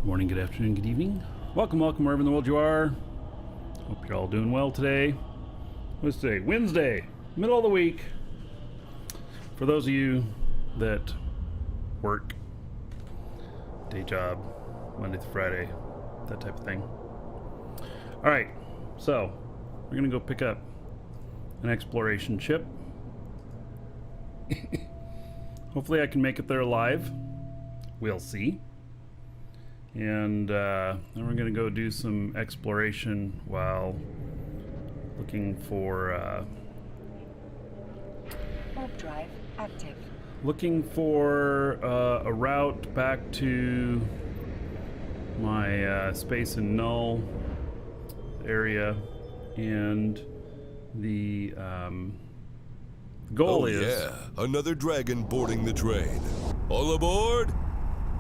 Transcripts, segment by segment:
morning, good afternoon, good evening. Welcome wherever in the world you are. Hope you're all doing well today. What's today? Wednesday, middle of the week. For those of you that work, day job, Monday through Friday, that type of thing. All right, so we're gonna go pick up an exploration ship. Hopefully I can make it there alive. We'll see. And then we're gonna go do some exploration while looking for warp drive active. Looking for a route back to my space and null area, and the goal is... yeah, another dragon boarding the train. All aboard!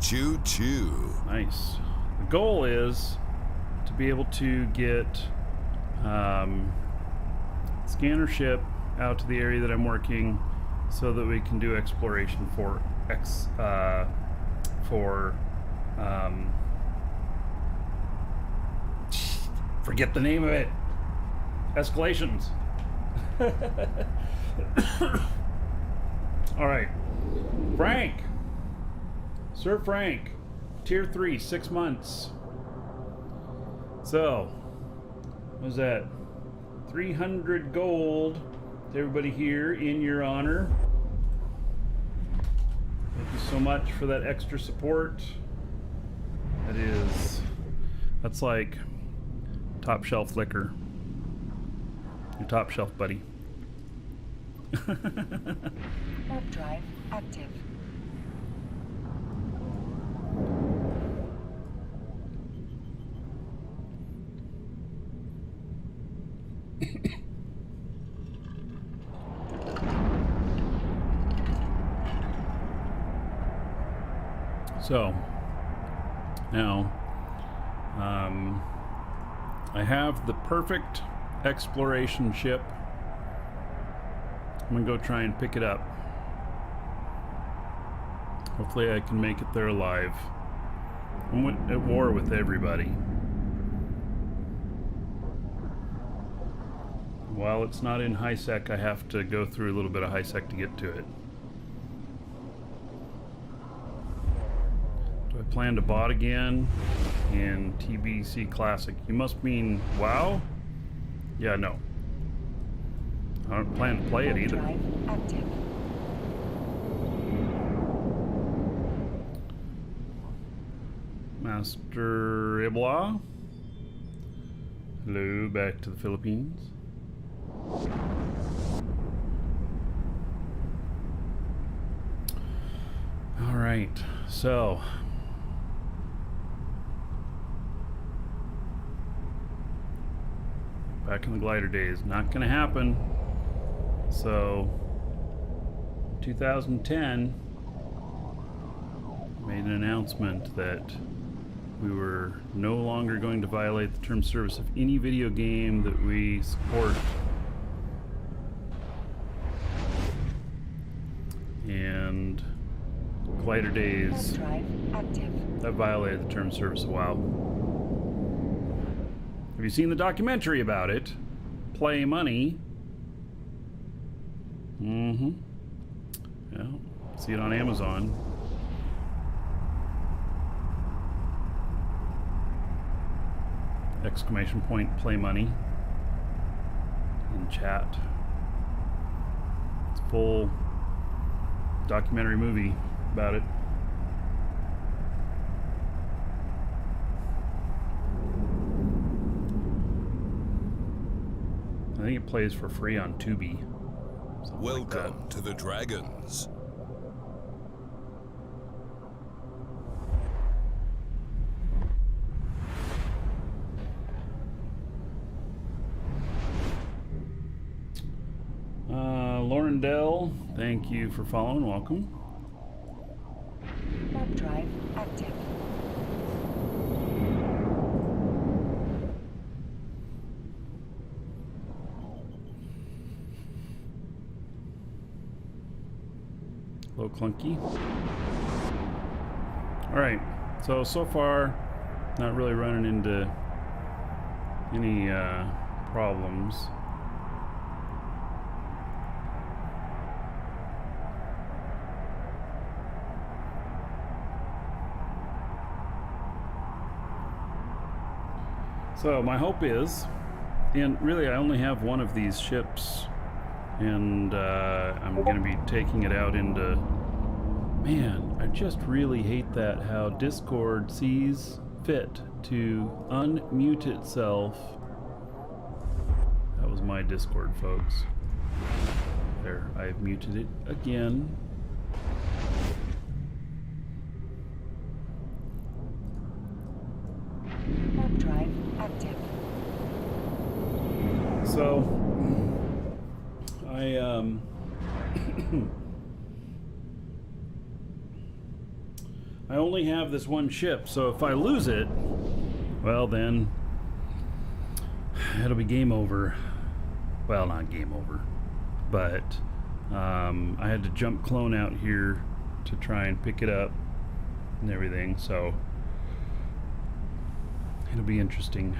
Choo choo. Nice. The goal is to be able to get scanner ship out to the area that I'm working, so that we can do exploration for forget the name of it. Escalations. All right, Frank. Sir Frank, Tier 3, 6 months. So, what was that? 300 gold to everybody here in your honor. Thank you so much for that extra support. That's like top shelf liquor. Your top shelf buddy. Warp drive active. So now I have the perfect exploration ship. I'm gonna go try and pick it up. Hopefully I can make it there alive. I'm at war with everybody. While it's not in high sec, I have to go through a little bit of high sec to get to it. Do I plan to bot again in TBC Classic? You must mean WoW? Yeah, no. I don't plan to play it either. Drive active. Master Ibla. Hello, back to the Philippines. All right, so back in the glider days, not gonna happen. So 2010 made an announcement that we were no longer going to violate the terms of service of any video game that we support. And glider days, that violated the terms of service of WoW. Have you seen the documentary about it? Play Money. Mm-hmm. Yeah, see it on Amazon. Exclamation point, Play Money. In chat. It's a full documentary movie about it. I think it plays for free on Tubi. Welcome to the Dragons. Lauren Dell, thank you for following. Welcome. Warp drive active. Low clunky. All right, so far Not really running into any problems. So my hope is, and really I only have one of these ships, and I'm going to be taking it out into... Man, I just really hate that how Discord sees fit to unmute itself. That was my Discord, folks. There, I've muted it again. Warp drive active. So, I only have this one ship, so if I lose it, well then, it'll be game over. Well, not game over, but I had to jump clone out here to try and pick it up and everything, so it'll be interesting.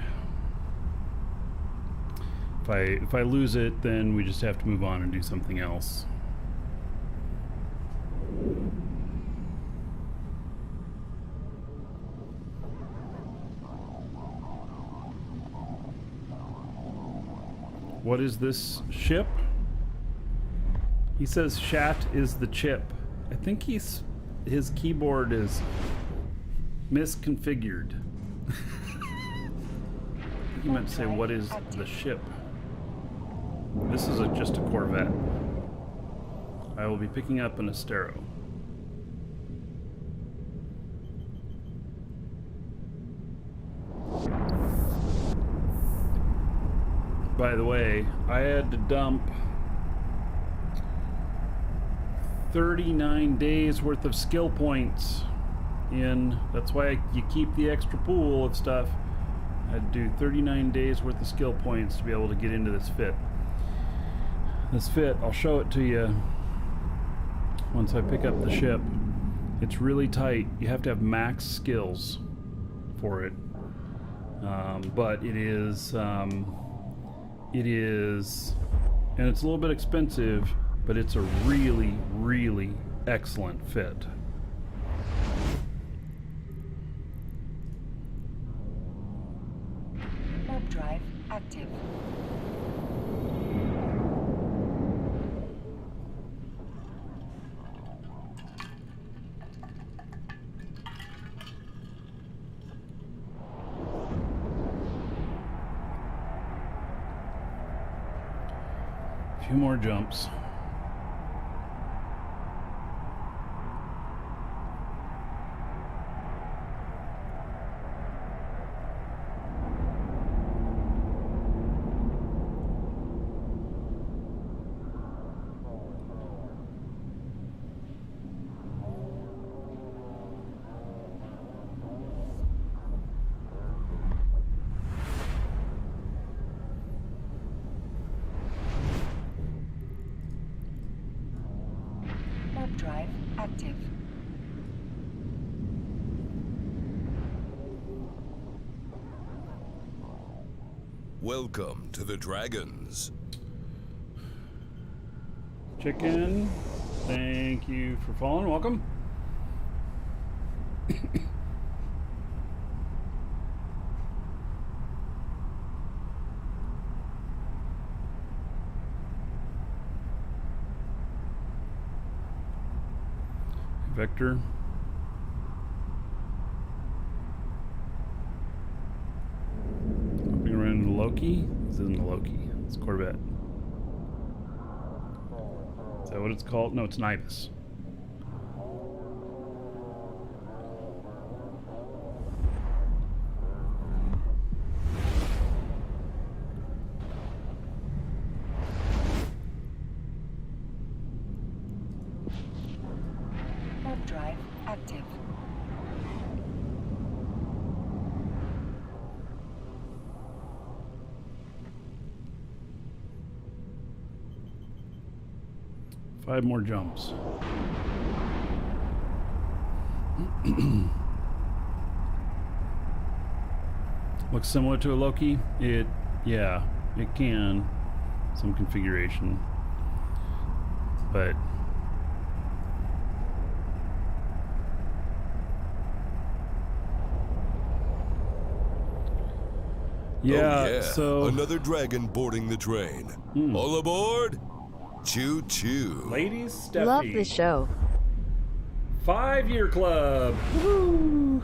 If I lose it, then we just have to move on and do something else. What is this ship? He says Shat is the chip. I think his keyboard is misconfigured. He meant to say, what is the ship? This is just a Corvette. I will be picking up an Astero. By the way, I had to dump 39 days worth of skill points in. That's why you keep the extra pool of stuff. I had to do 39 days worth of skill points to be able to get into this fit. This fit, I'll show it to you once I pick up the ship. It's really tight. You have to have max skills for it. But it is, and it's a little bit expensive, but it's a really, really excellent fit. Warp drive active. A few more jumps. Warp drive active. Welcome to the Dragons. Chicken, thank you for following. Welcome. Vector. Hopping around into Loki. This isn't a Loki. It's a Corvette. Is that what it's called? No, it's an Ibis. Warp drive active. Five more jumps. Looks similar to a Loki. Yeah, it can. Some configuration. But yeah, Oh yeah, so another dragon boarding the train. All aboard! Choo choo. Lady Steffi. Love the show. 5-year club. Woo!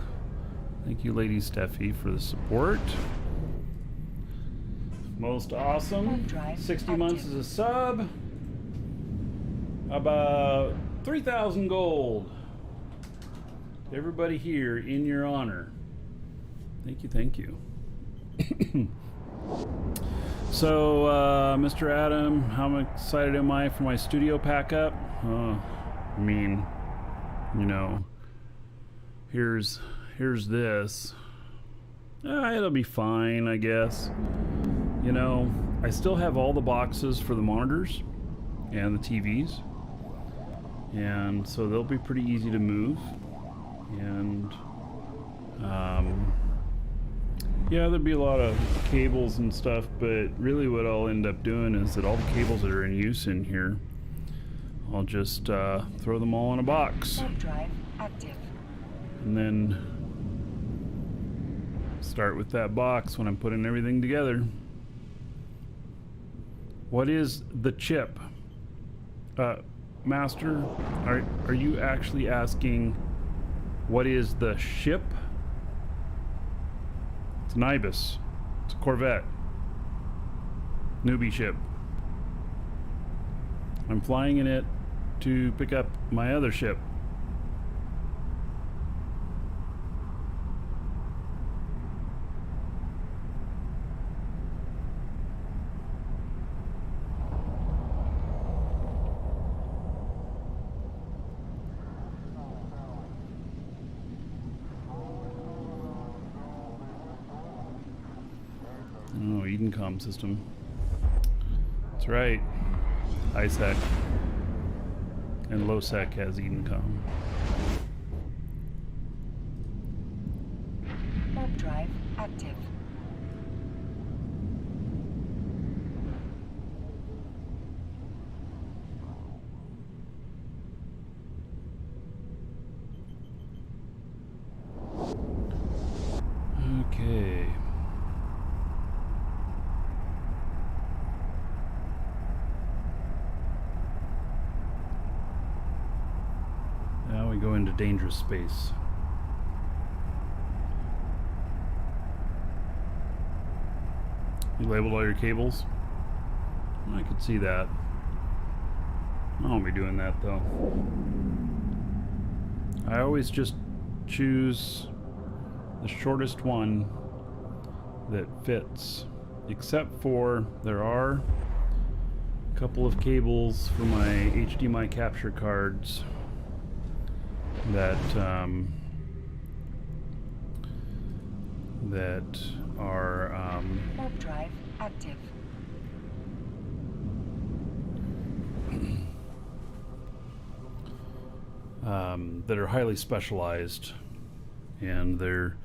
Thank you, Lady Steffi, for the support. Most awesome. Home drive 60 active. months as a sub. About 3,000 gold. Everybody here in your honor. Thank you, thank you. So, Mr. Adam, how excited am I for my studio pack up? I mean, you know, here's this. It'll be fine, I guess. You know, I still have all the boxes for the monitors and the TVs, and so they'll be pretty easy to move. And yeah, there'll be a lot of cables and stuff, but really what I'll end up doing is that all the cables that are in use in here, I'll just throw them all in a box. Home drive active. And then start with that box when I'm putting everything together. What is the chip? Master, are you actually asking what is the ship? It's an Ibis. It's a Corvette. Newbie ship. I'm flying in it to pick up my other ship. Oh, Edencom system. That's right. ISEC and LowSec has Edencom. Home drive active. Okay. Now we go into dangerous space. You labeled all your cables? I could see that. I won't be doing that though. I always just choose the shortest one that fits, except for there are a couple of cables for my HDMI capture cards that are Home drive active. that are highly specialized, and they're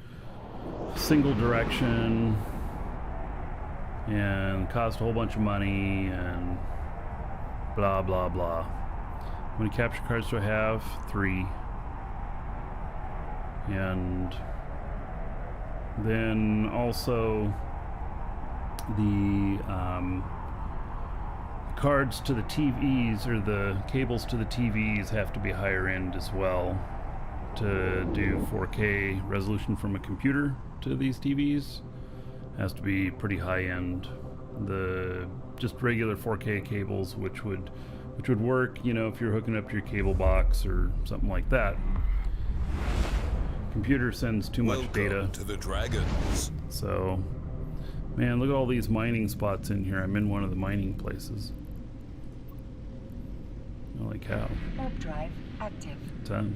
single direction and cost a whole bunch of money and blah blah blah. How many capture cards do I have? 3. And then also the cards to the TVs, or the cables to the TVs, have to be higher end as well to do 4K resolution from a computer to these TVs. Has to be pretty high end. The just regular 4K cables, which would work, you know, if you're hooking up to your cable box or something like that. Computer sends too much data. Welcome to the Dragons. So, man, look at all these mining spots in here. I'm in one of the mining places. Holy cow. Home drive active. 10.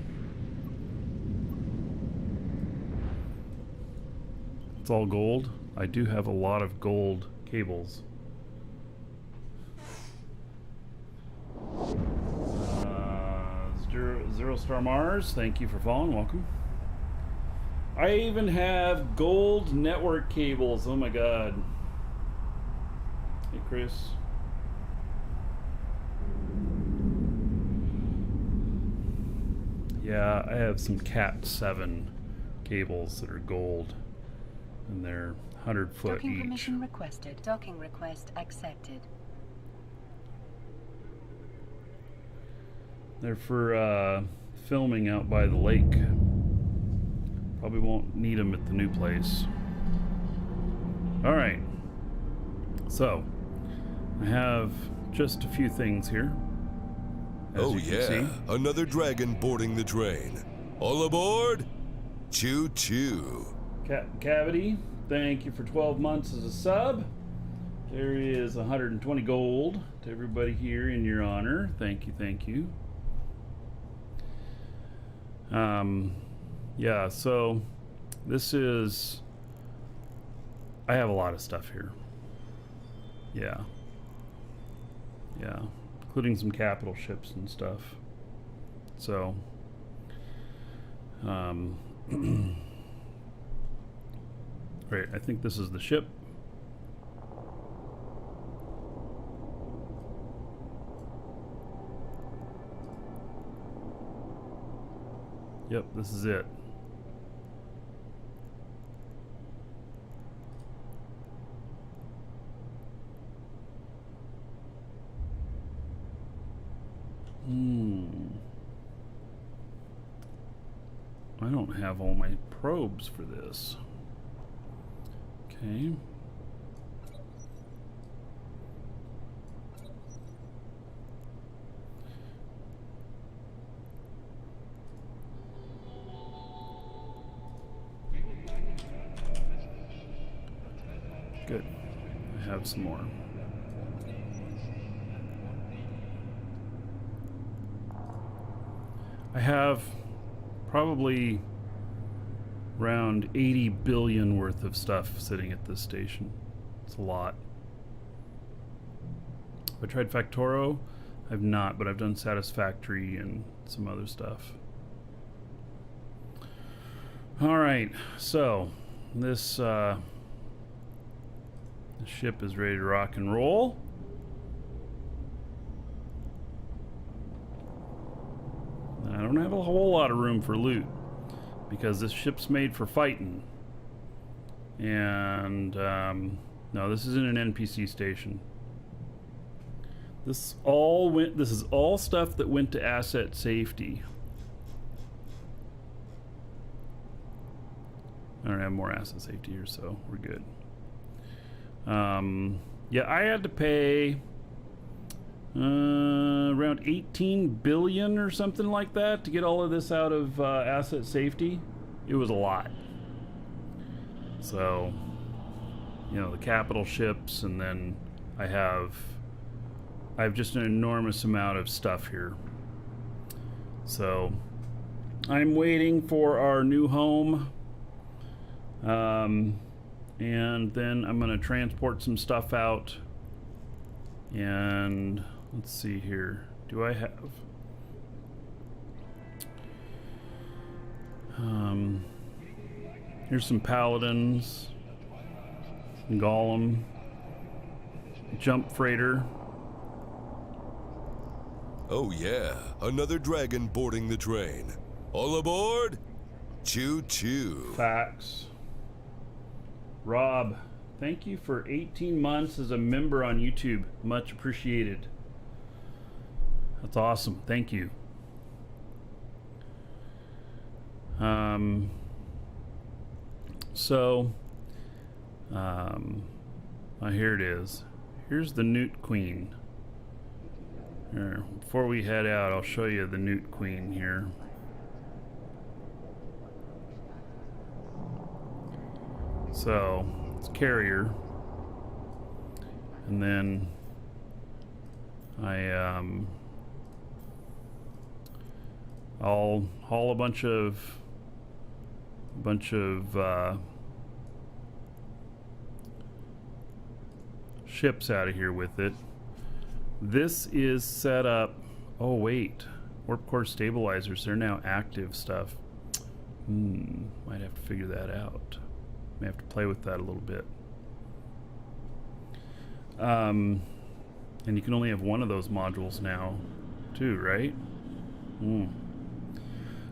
It's all gold. I do have a lot of gold cables. Zero Star Mars, thank you for following. Welcome. I even have gold network cables. Oh my god. Hey, Chris. Yeah, I have some Cat 7 cables that are gold, and they're 100-foot Docking each. permission requested. Docking request accepted. They're for filming out by the lake. Probably won't need them at the new place. Alright. So, I have just a few things here. As Oh you can yeah, see. another dragon boarding the train. All aboard? Choo choo. Captain Cavity, thank you for 12 months as a sub. There is 120 gold to everybody here in your honor. Thank you, thank you. Yeah, so this is... I have a lot of stuff here. Yeah. Yeah. Including some capital ships and stuff. So... Right, I think this is the ship. Yep, this is it. I don't have all my probes for this. Okay. Good. I have some more. I have probably around 80 billion worth of stuff sitting at this station. It's a lot. Have I tried Factoro? I've not, but I've done Satisfactory and some other stuff. Alright, so this ship is ready to rock and roll. I don't have a whole lot of room for loot because this ship's made for fighting. And no, this isn't an NPC station. This is all stuff that went to asset safety. I don't have more asset safety here, so we're good. Yeah, I had to pay around 18 billion or something like that to get all of this out of asset safety. It was a lot. So, you know, the capital ships, and then I have just an enormous amount of stuff here. So, I'm waiting for our new home. And then I'm going to transport some stuff out. And let's see here. Do I have... here's some paladins. Golem. Jump freighter. Oh yeah, another dragon boarding the train. All aboard? Choo choo. Facts. Rob, thank you for 18 months as a member on YouTube. Much appreciated. That's awesome. Thank you. Here it is. Here's the Newt Queen. Here, before we head out, I'll show you the Newt Queen here. So, it's carrier. And then I'll haul a bunch of ships out of here with it. This is set up. Oh wait, warp core stabilizers, they're now active stuff. Might have to figure that out. May have to play with that a little bit. And you can only have one of those modules now, too, right?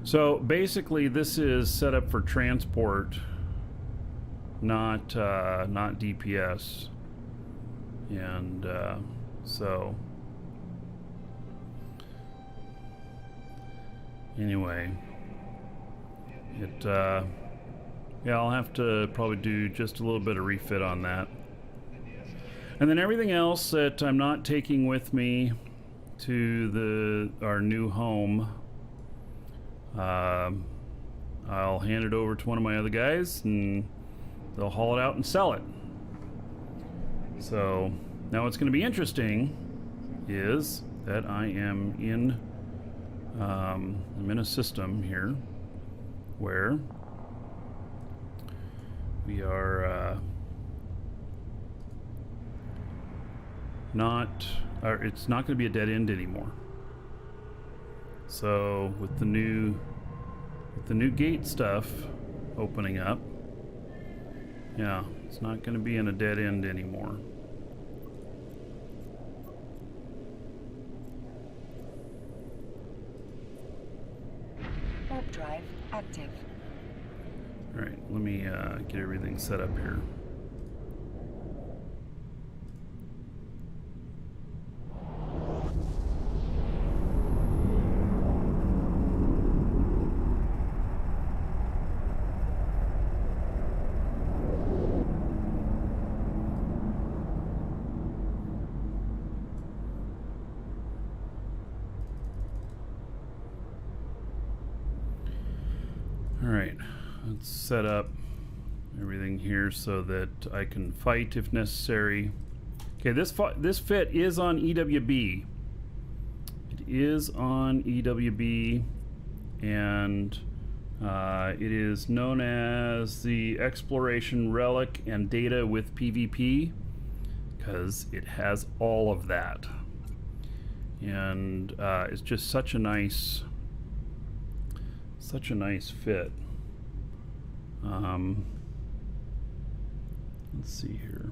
So basically, this is set up for transport, not DPS, and so anyway, yeah, I'll have to probably do just a little bit of refit on that. And then everything else that I'm not taking with me to our new home, I'll hand it over to one of my other guys and they'll haul it out and sell it. So now what's going to be interesting is that I'm in a system here where we are it's not going to be a dead end anymore. So with the new gate stuff opening up, yeah, it's not going to be in a dead end anymore. Warp drive active. All right, let me get everything set up here. Alright, let's set up everything here so that I can fight if necessary. Okay, this fit is on EWB. It is on EWB, and it is known as the Exploration Relic and Data with PvP, because it has all of that. And it's just such a nice fit. Let's see here.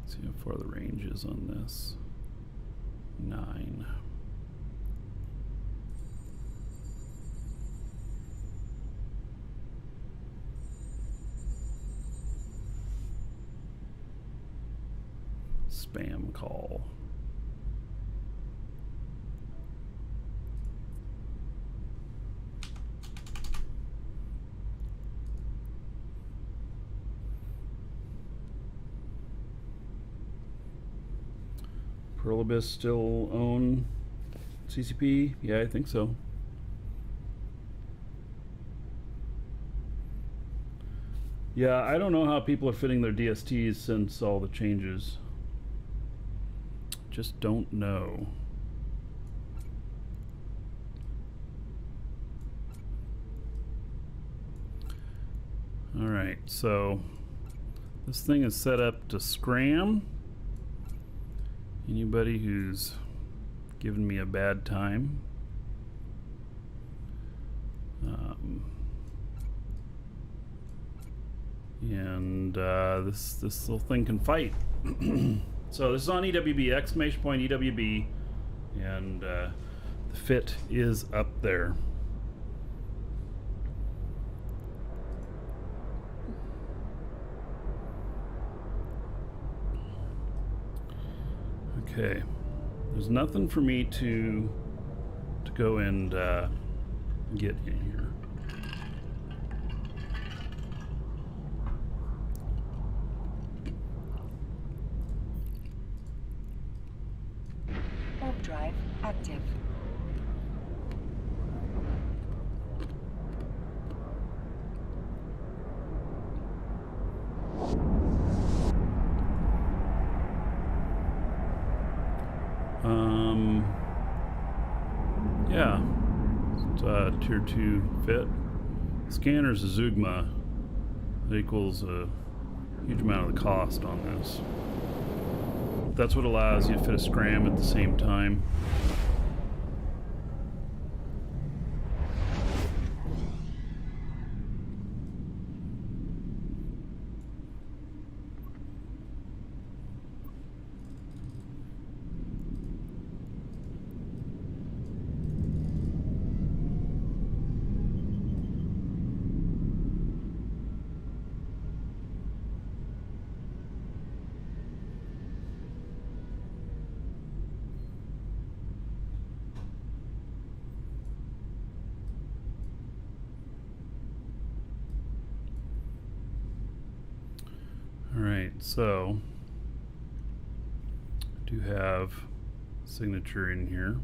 Let's see how far the range is on this. 9. Spam call. Pearl Abyss still own CCP? Yeah, I think so. Yeah, I don't know how people are fitting their DSTs since all the changes. Just don't know. All right, so this thing is set up to scram. Anybody who's given me a bad time, and this little thing can fight. So this is on EWB, exclamation point EWB, and the fit is up there. Okay, there's nothing for me to go and get in here. Warp drive active. Yeah, it's tier 2 fit. Scanner's a Zugma. That equals a huge amount of the cost on this. That's what allows you to fit a scram at the same time. Alright, so I do have signature in here.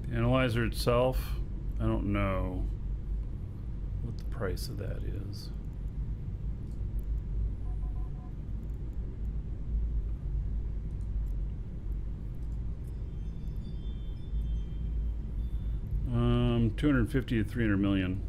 The analyzer itself, I don't know what the price of that is. $250 to $300 million.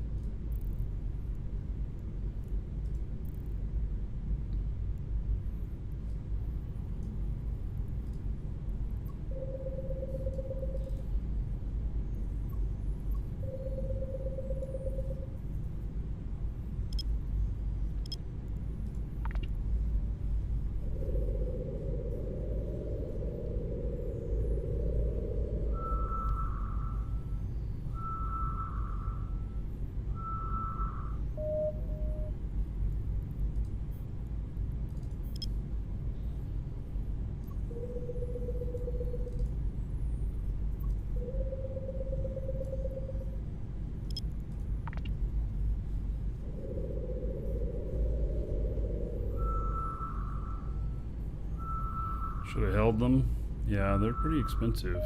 Should have held them. Yeah, they're pretty expensive.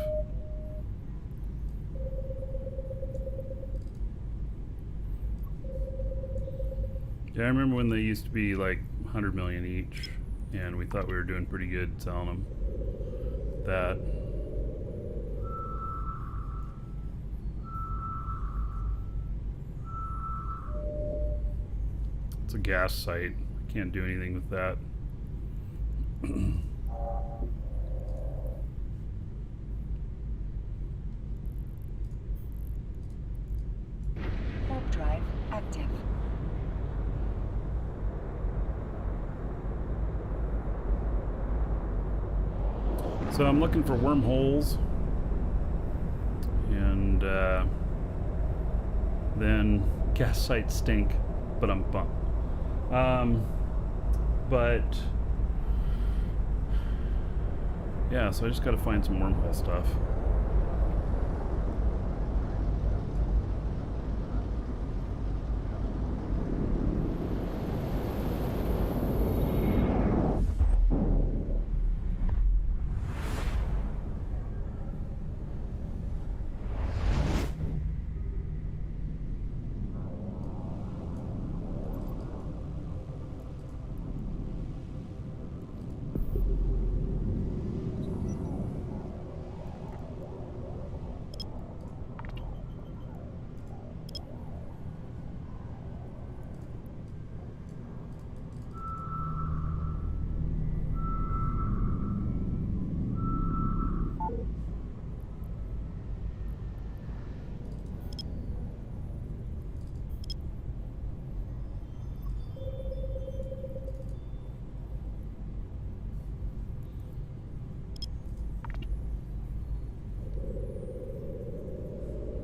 Yeah, I remember when they used to be like 100 million each, and we thought we were doing pretty good selling them. That. It's a gas site. I can't do anything with that. Warp drive active. So I'm looking for wormholes, and then gas sites stink, but I'm bummed. But yeah, so I just got to find some wormhole stuff.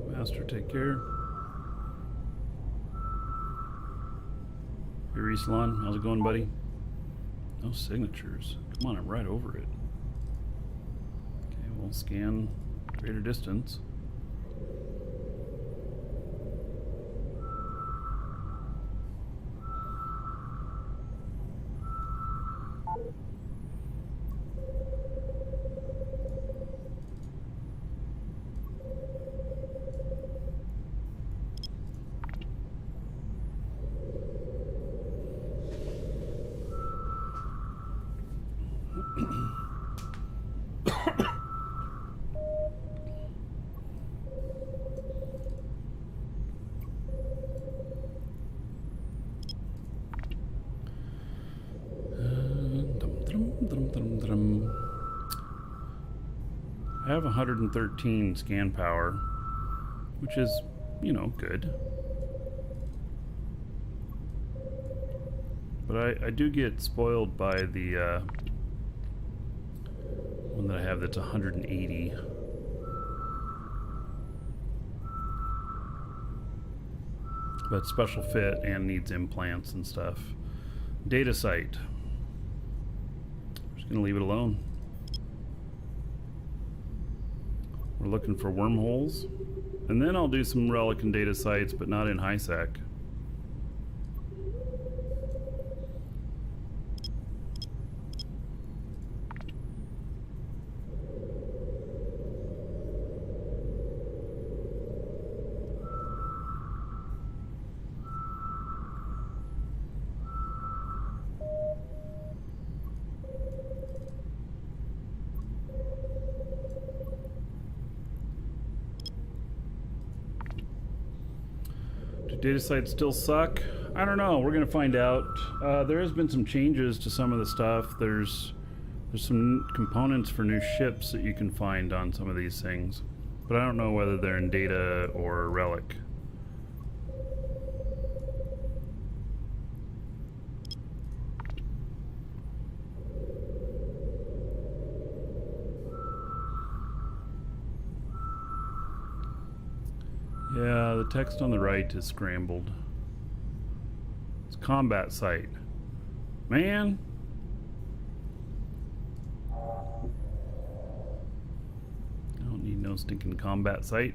Master, take care. Hey, Resalon, how's it going, buddy? No signatures. Come on, I'm right over it. Okay, we'll scan greater distance. I have 113 scan power, which is, you know, good. But I do get spoiled by the one that I have that's 180. But special fit and needs implants and stuff. Data site. Just gonna leave it alone. We're looking for wormholes. And then I'll do some relic and data sites, but not in HiSec. Data sites still suck? I don't know. We're gonna find out. There has been some changes to some of the stuff. There's some components for new ships that you can find on some of these things, but I don't know whether they're in data or relic. Yeah, the text on the right is scrambled. It's combat site. Man! I don't need no stinking combat site.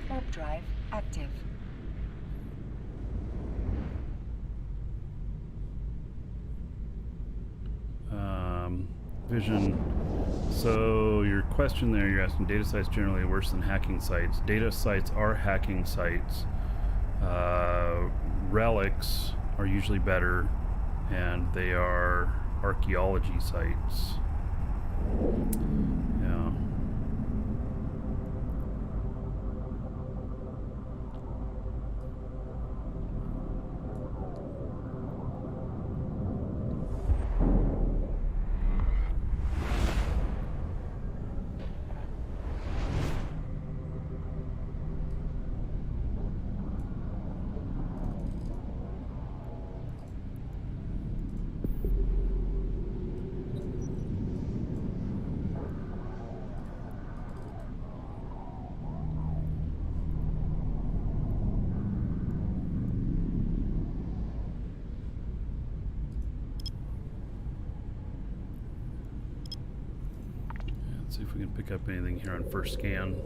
Warp drive active. Vision. So your question there, you're asking data sites generally worse than hacking sites. Data sites are hacking sites. Relics are usually better, and they are archaeology sites. Yeah. Let's see if we can pick up anything here on first scan.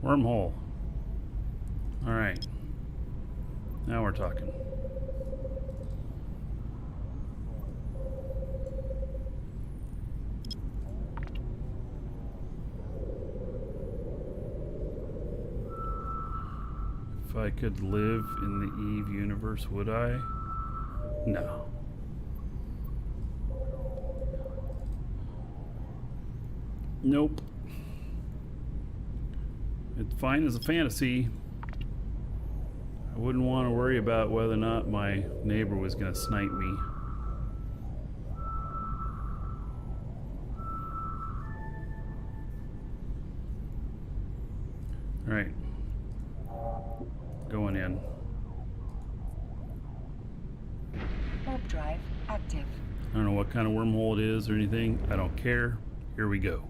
Wormhole. All right. Now we're talking. If I could live in the Eve universe, would I? No. Nope. It's fine as a fantasy. I wouldn't want to worry about whether or not my neighbor was going to snipe me. All right. Going in. Warp drive active. I don't know what kind of wormhole it is or anything. I don't care. Here we go.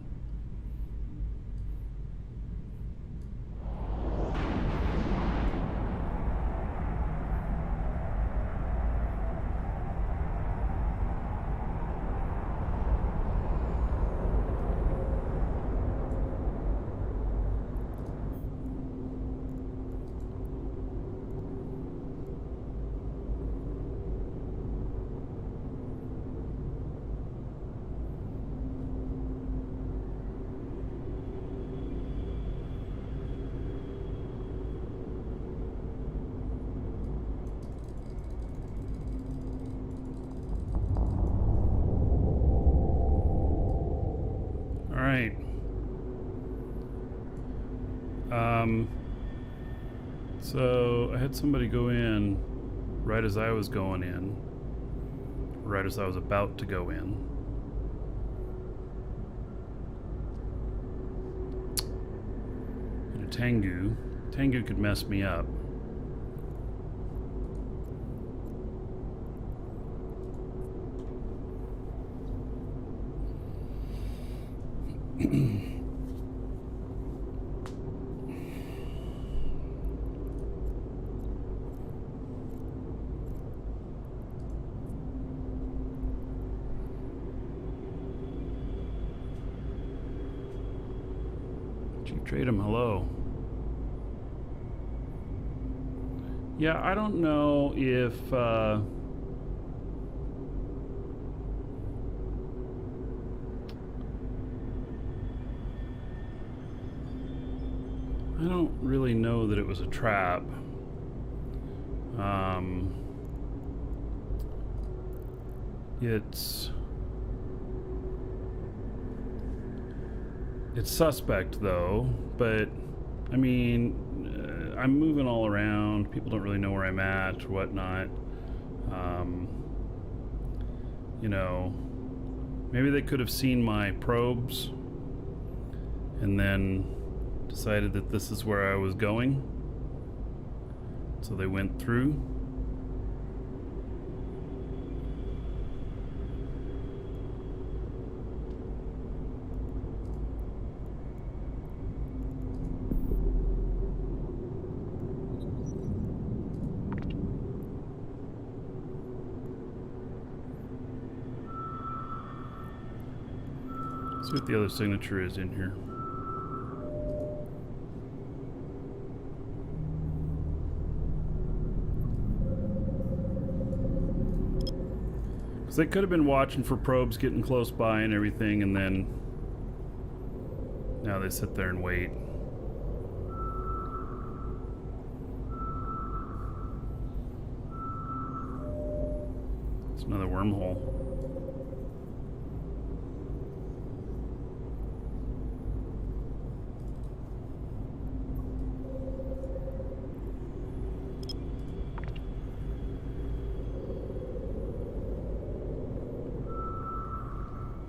Alright. So I had somebody go in right as I was going in. Right as I was about to go in. And a Tengu. Tengu could mess me up. Chief Tradem, hello. Yeah, I don't know if I don't really know that it was a trap. It's suspect though, but I mean, I'm moving all around. People don't really know where I'm at or whatnot. You know, maybe they could have seen my probes and then decided that this is where I was going. So they went through. See what the other signature is in here. Because they could have been watching for probes getting close by and everything, and then now they sit there and wait. It's another wormhole.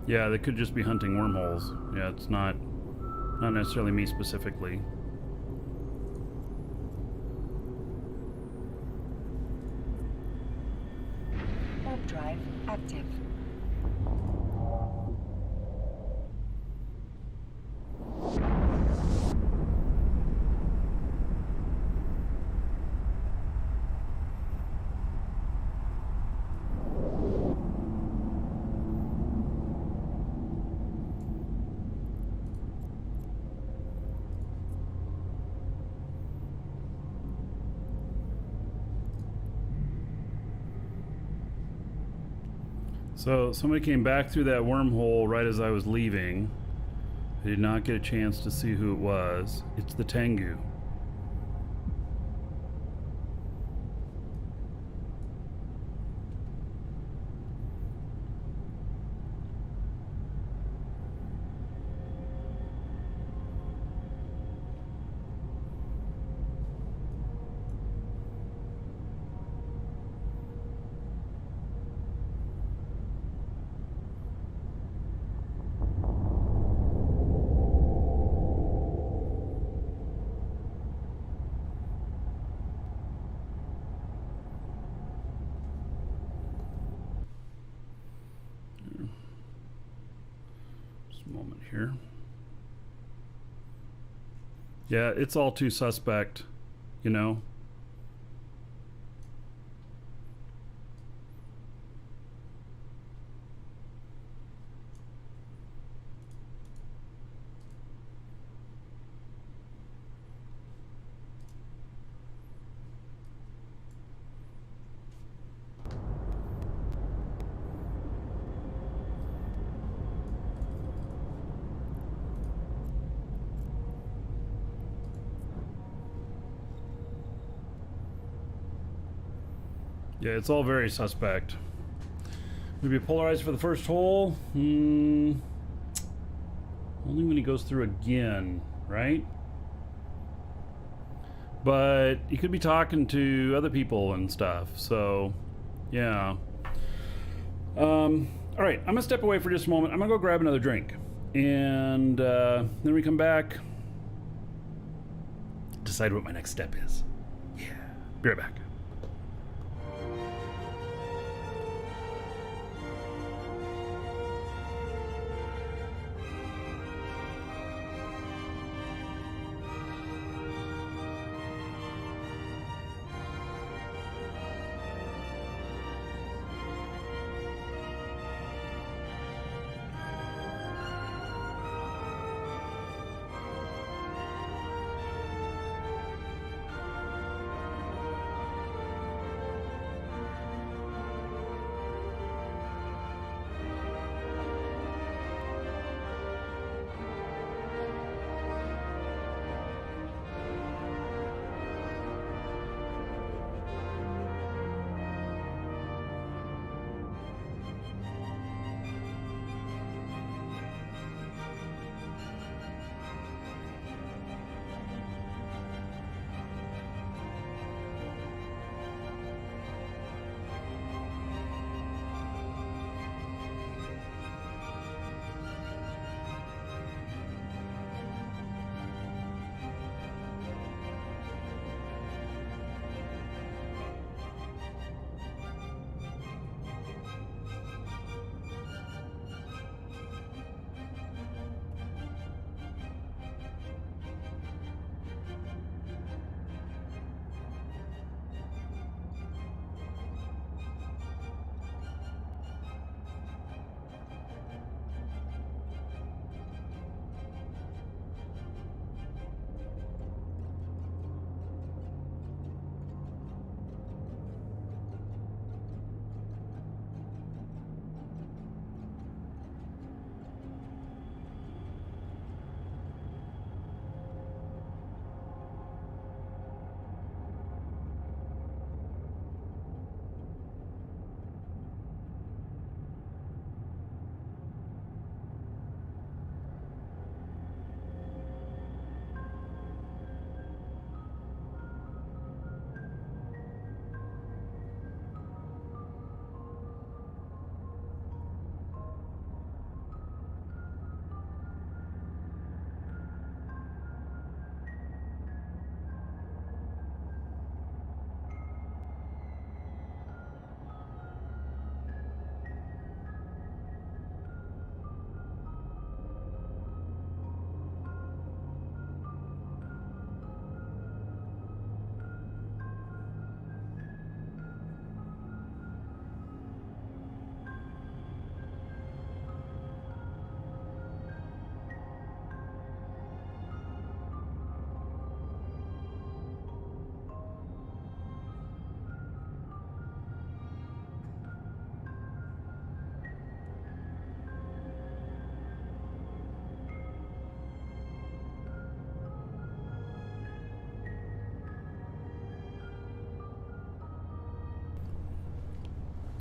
Yeah, they could just be hunting wormholes. Yeah, it's not necessarily me specifically. Warp drive active. So somebody came back through that wormhole right as I was leaving. I did not get a chance to see who it was. It's the Tengu. Just a moment here. Yeah, it's all too suspect, you know. Yeah, it's all very suspect. Maybe polarized for the first hole. Only when he goes through again, right? But he could be talking to other people and stuff. So, yeah. All right, I'm gonna step away for just a moment. I'm gonna go grab another drink, and then we come back. Decide what my next step is. Yeah. Be right back.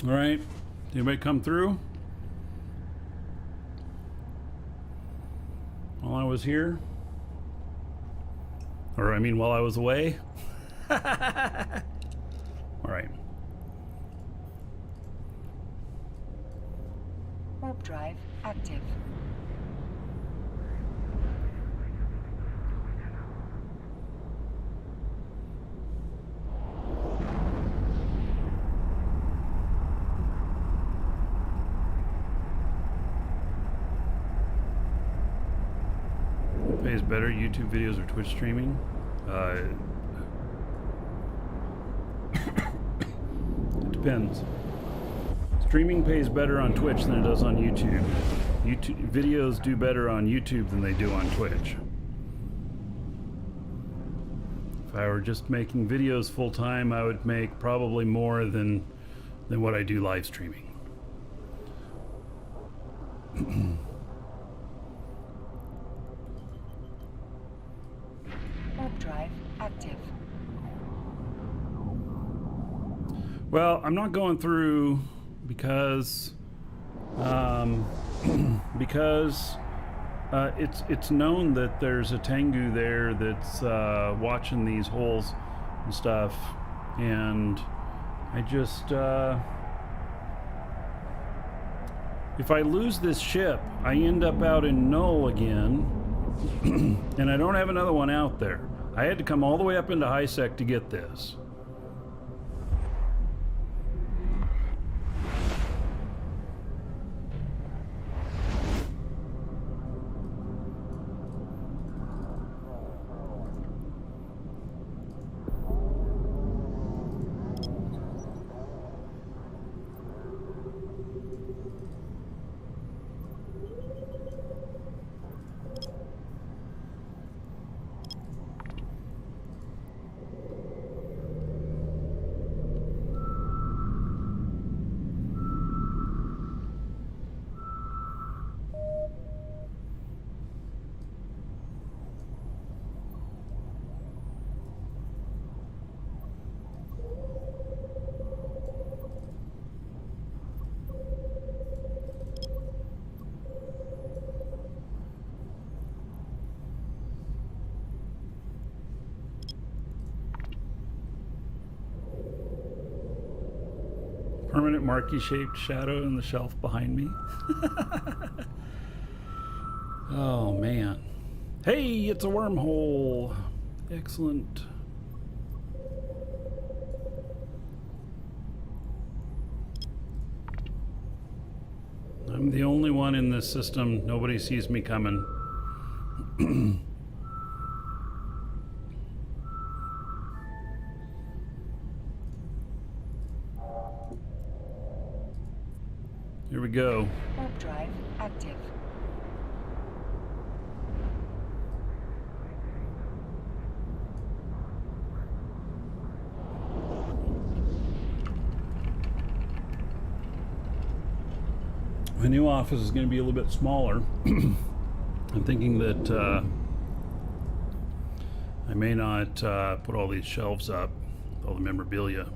All right. Anybody come through? While I was here? Or I mean, while I was away? All right. Warp drive active. pays better, YouTube videos or Twitch streaming? It depends. Streaming pays better on Twitch than it does on YouTube. YouTube videos do better on YouTube than they do on Twitch. If I were just making videos full time, I would make probably more than what I do live streaming. Warp drive active. Well, I'm not going through because because it's known that there's a Tengu there that's watching these holes and stuff, and I just if I lose this ship, I end up out in Null again, and I don't have another one out there. I had to come all the way up into HiSec to get this. Permanent Markee-shaped shadow in the shelf behind me. Oh, man. Hey, it's a wormhole. Excellent. I'm the only one in this system. Nobody sees me coming. Here we go. Warp drive active. My new office is going to be a little bit smaller. I'm thinking that I may not put all these shelves up, all the memorabilia.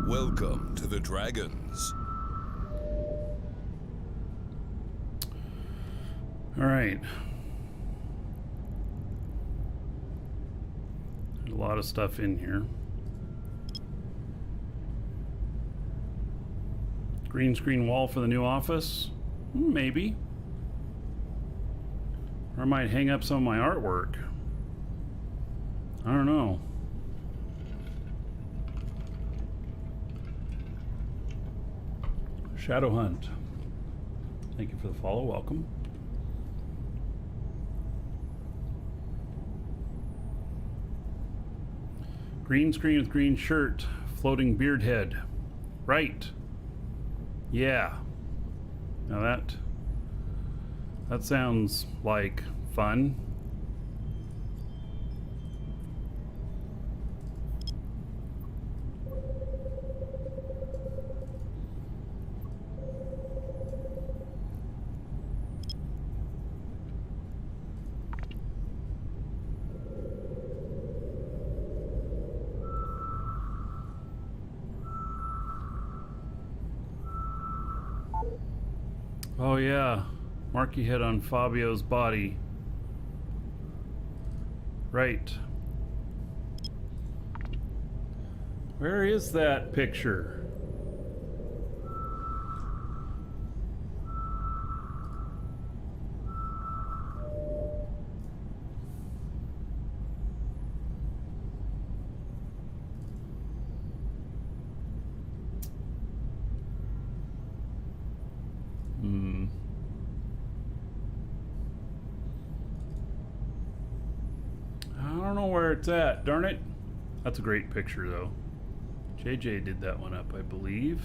Welcome to the Dragons. All right. There's a lot of stuff in here. Green screen wall for the new office? Maybe. Or I might hang up some of my artwork. I don't know. Shadow Hunt. Thank you for the follow. Welcome. Green screen with green shirt. Floating beard head. Right. Yeah. Now that sounds like fun. Oh yeah, Markee hit on Fabio's body. Right. Where is that picture? I don't know where it's at, darn it. That's a great picture though. JJ did that one up, I believe.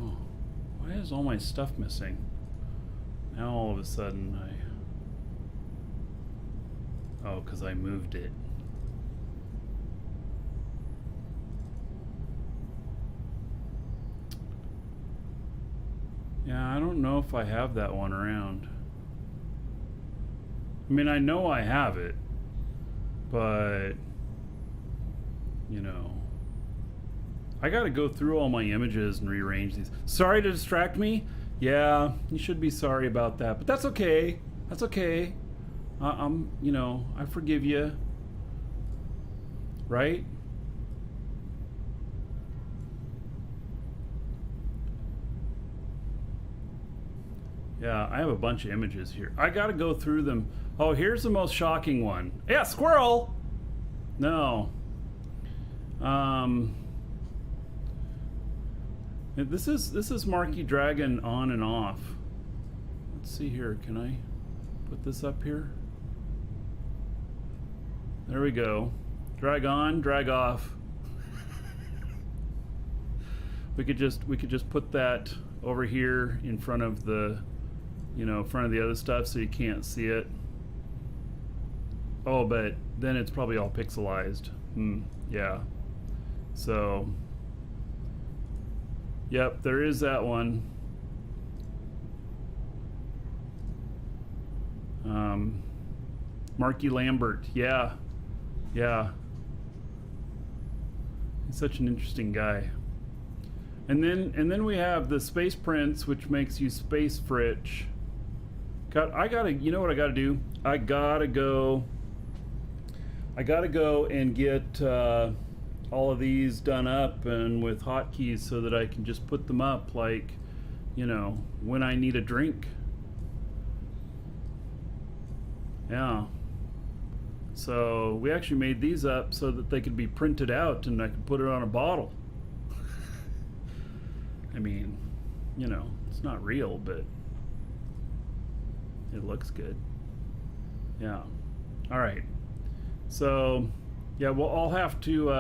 Oh, why is all my stuff missing? Now all of a sudden oh, because I moved it. Yeah, I don't know if I have that one around. I mean, I know I have it, but, you know, I gotta go through all my images and rearrange these. Sorry to distract me. Yeah, you should be sorry about that, but that's okay. That's okay. You know, I forgive you. Right? Yeah, I have a bunch of images here. I gotta go through them. Oh, here's the most shocking one. Yeah, squirrel! No. This is Markee Dragon on and off. Let's see here. Can I put this up here? There we go. Drag on, drag off. We could just put that over here in front of the, you know, front of the other stuff so you can't see it. Oh, but then it's probably all pixelized. Yeah. So, yep, there is that one. Markee Lambert, yeah. Yeah. He's such an interesting guy. And then we have the Space Prince, which makes you Space Fritch. You know what I gotta do? I gotta go and get all of these done up and with hotkeys so that I can just put them up like, you know, when I need a drink. Yeah. So we actually made these up so that they could be printed out and I could put it on a bottle. I mean, you know, it's not real, but it looks good. Yeah. All right. So, yeah, well, I'll have to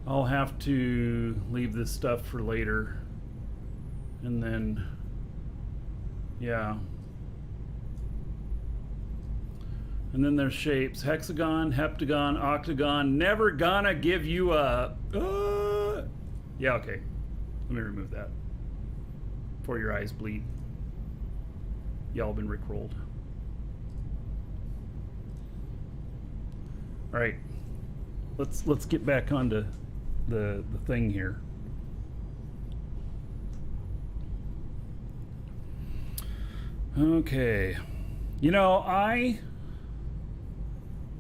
I'll have to leave this stuff for later. And then, yeah. And then there's shapes: hexagon, heptagon, octagon. Never gonna give you up. Yeah, okay. Let me remove that before your eyes bleed. Y'all been rickrolled. All right, let's get back onto the thing here. Okay, you know,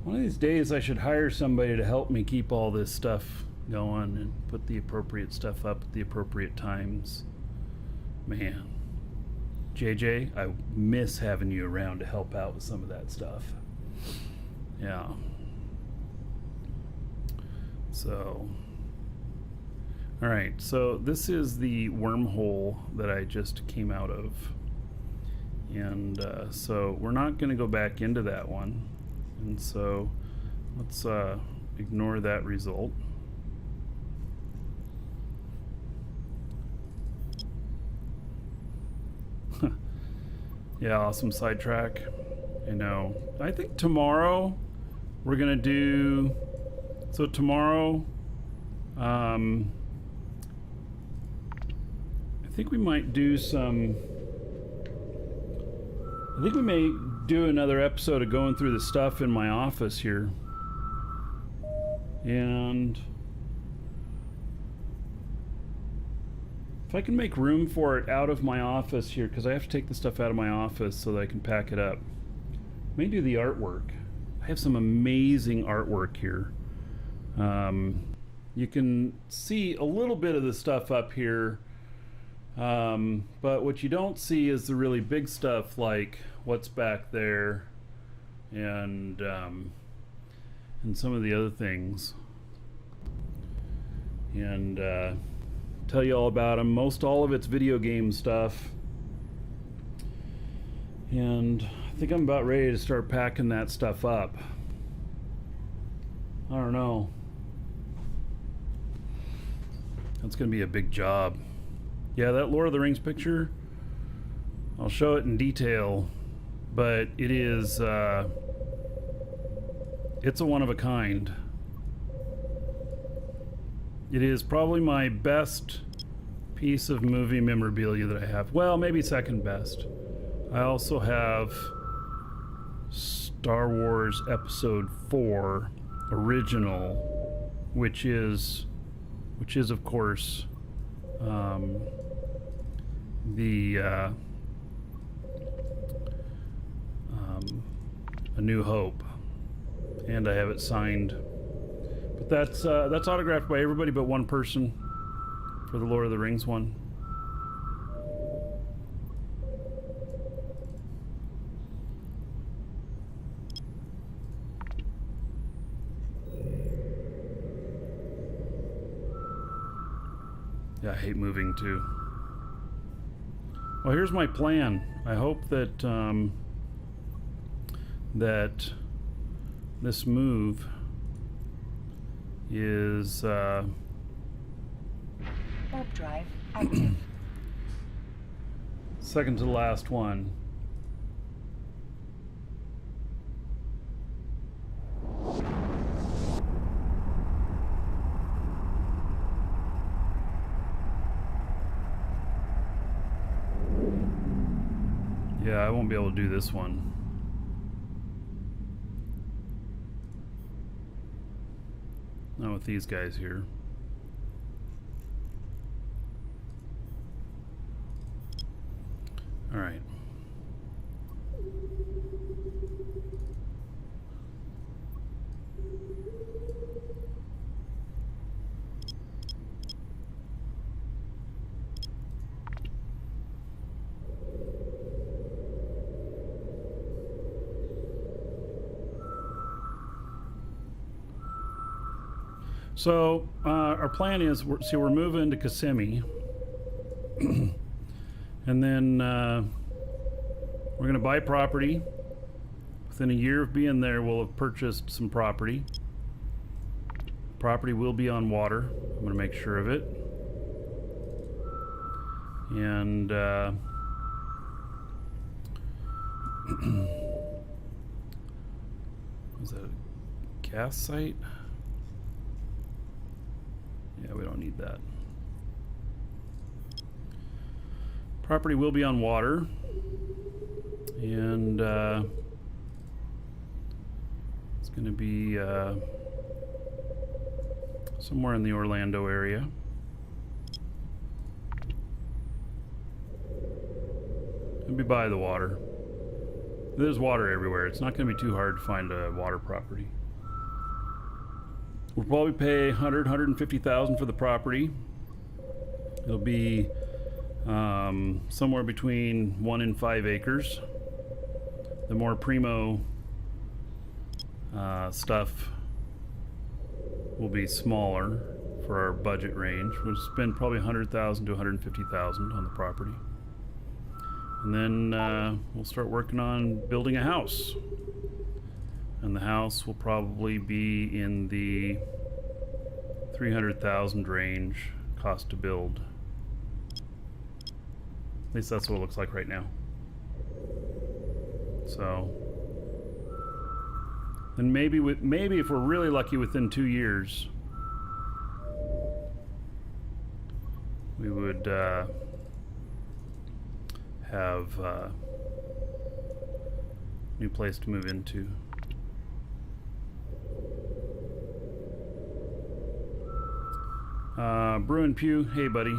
one of these days I should hire somebody to help me keep all this stuff going and put the appropriate stuff up at the appropriate times. Man, JJ, I miss having you around to help out with some of that stuff. Yeah. So, all right, so this is the wormhole that I just came out of. And so we're not going to go back into that one. And so let's ignore that result. Yeah, awesome sidetrack. I know. I think tomorrow we're going to do... So tomorrow I think we might do some... I think we may do another episode of going through the stuff in my office here. And if I can make room for it out of my office here, because I have to take the stuff out of my office so that I can pack it up. I may do the artwork. I have some amazing artwork here. You can see a little bit of the stuff up here, but what you don't see is the really big stuff, like what's back there and some of the other things. And tell you all about them. Most all of it's video game stuff. And I think I'm about ready to start packing that stuff up. I don't know. That's gonna be a big job. Yeah, that Lord of the Rings picture, I'll show it in detail, but it is it's a one of a kind. It is probably my best piece of movie memorabilia that I have. Well, maybe second best. I also have Star Wars Episode 4 original, which is of course A New Hope, and I have it signed. But that's autographed by everybody but one person for the Lord of the Rings one. Yeah, I hate moving too. Well, here's my plan. I hope that that this move is Warp drive active. second to the last one. Yeah, I won't be able to do this one. Not with these guys here. All right. So our plan is, we're moving to Kissimmee, and then we're going to buy property. Within a year of being there, we'll have purchased some property. Property will be on water. I'm going to make sure of it. And was that a gas site? Yeah, we don't need that. Property will be on water, and it's going to be somewhere in the Orlando area. It'll be by the water. There's water everywhere. It's not going to be too hard to find a water property. We'll probably pay $150,000 for the property. It'll be somewhere between 1 and 5 acres. The more primo stuff will be smaller for our budget range. We'll spend probably $100,000 to $150,000 on the property. And then we'll start working on building a house. And the house will probably be in the $300,000 range cost to build. At least that's what it looks like right now. So, and maybe if we're really lucky, within 2 years, we would have new place to move into. Bruin Pew, hey buddy.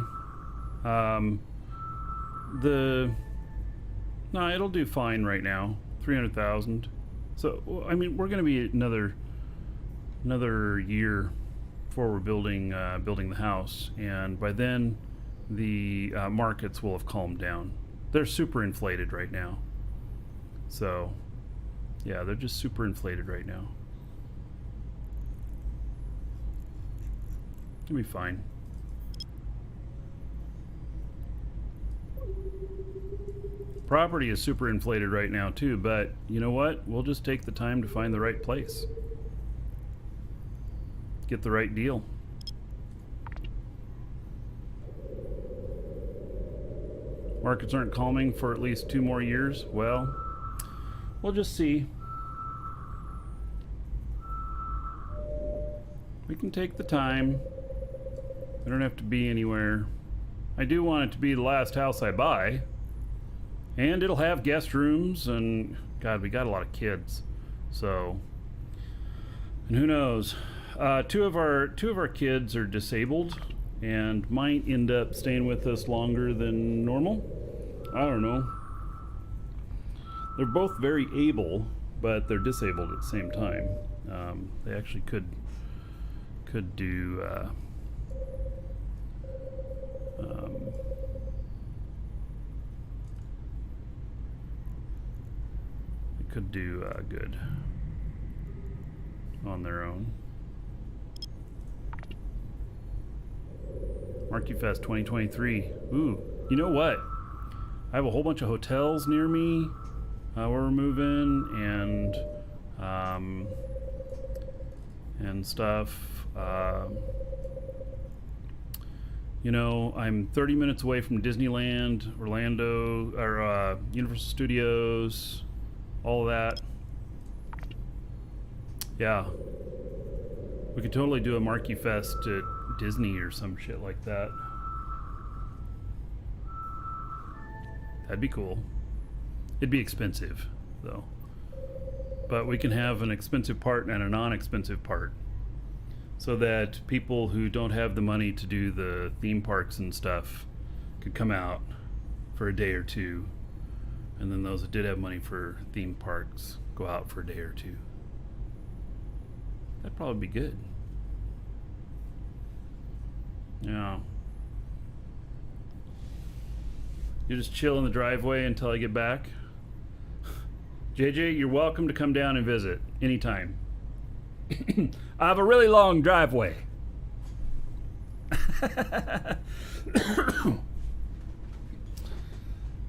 No, it'll do fine right now. 300,000. So I mean, we're going to be another year before we're building the house, and by then the markets will have calmed down. They're super inflated right now. So yeah, they're just super inflated right now. It'll be fine. Property is super inflated right now too, but you know what? We'll just take the time to find the right place. Get the right deal. Markets aren't calming for at least 2 more years. Well, we'll just see. We can take the time. We don't have to be anywhere. I do want it to be the last house I buy. And it'll have guest rooms, and God, we got a lot of kids. So, and who knows? Two of our kids are disabled and might end up staying with us longer than normal. I don't know. They're both very able, but they're disabled at the same time. They actually could do good on their own. Markee Fest 2023. Ooh, you know what? I have a whole bunch of hotels near me where we're moving, and stuff. You know, I'm 30 minutes away from Disneyland, Orlando, or Universal Studios, all of that. Yeah. We could totally do a Markee Fest at Disney or some shit like that. That'd be cool. It'd be expensive, though. But we can have an expensive part and a non-expensive part, so that people who don't have the money to do the theme parks and stuff could come out for a day or two, and then those that did have money for theme parks go out for a day or two. That'd probably be good. Yeah. You just chill in the driveway until I get back. JJ, you're welcome to come down and visit anytime. I have a really long driveway.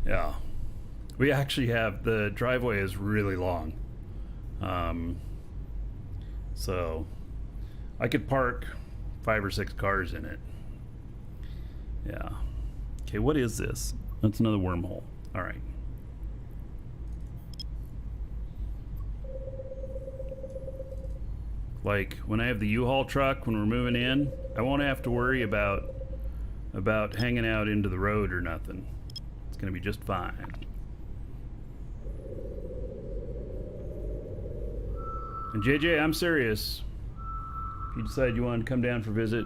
Yeah. We actually have, the driveway is really long. So I could park 5 or 6 cars in it. Yeah. Okay, what is this? That's another wormhole. All right. Like when I have the U-Haul truck, when we're moving in, I won't have to worry about hanging out into the road or nothing. It's gonna be just fine. And JJ, I'm serious. If you decide you want to come down for a visit,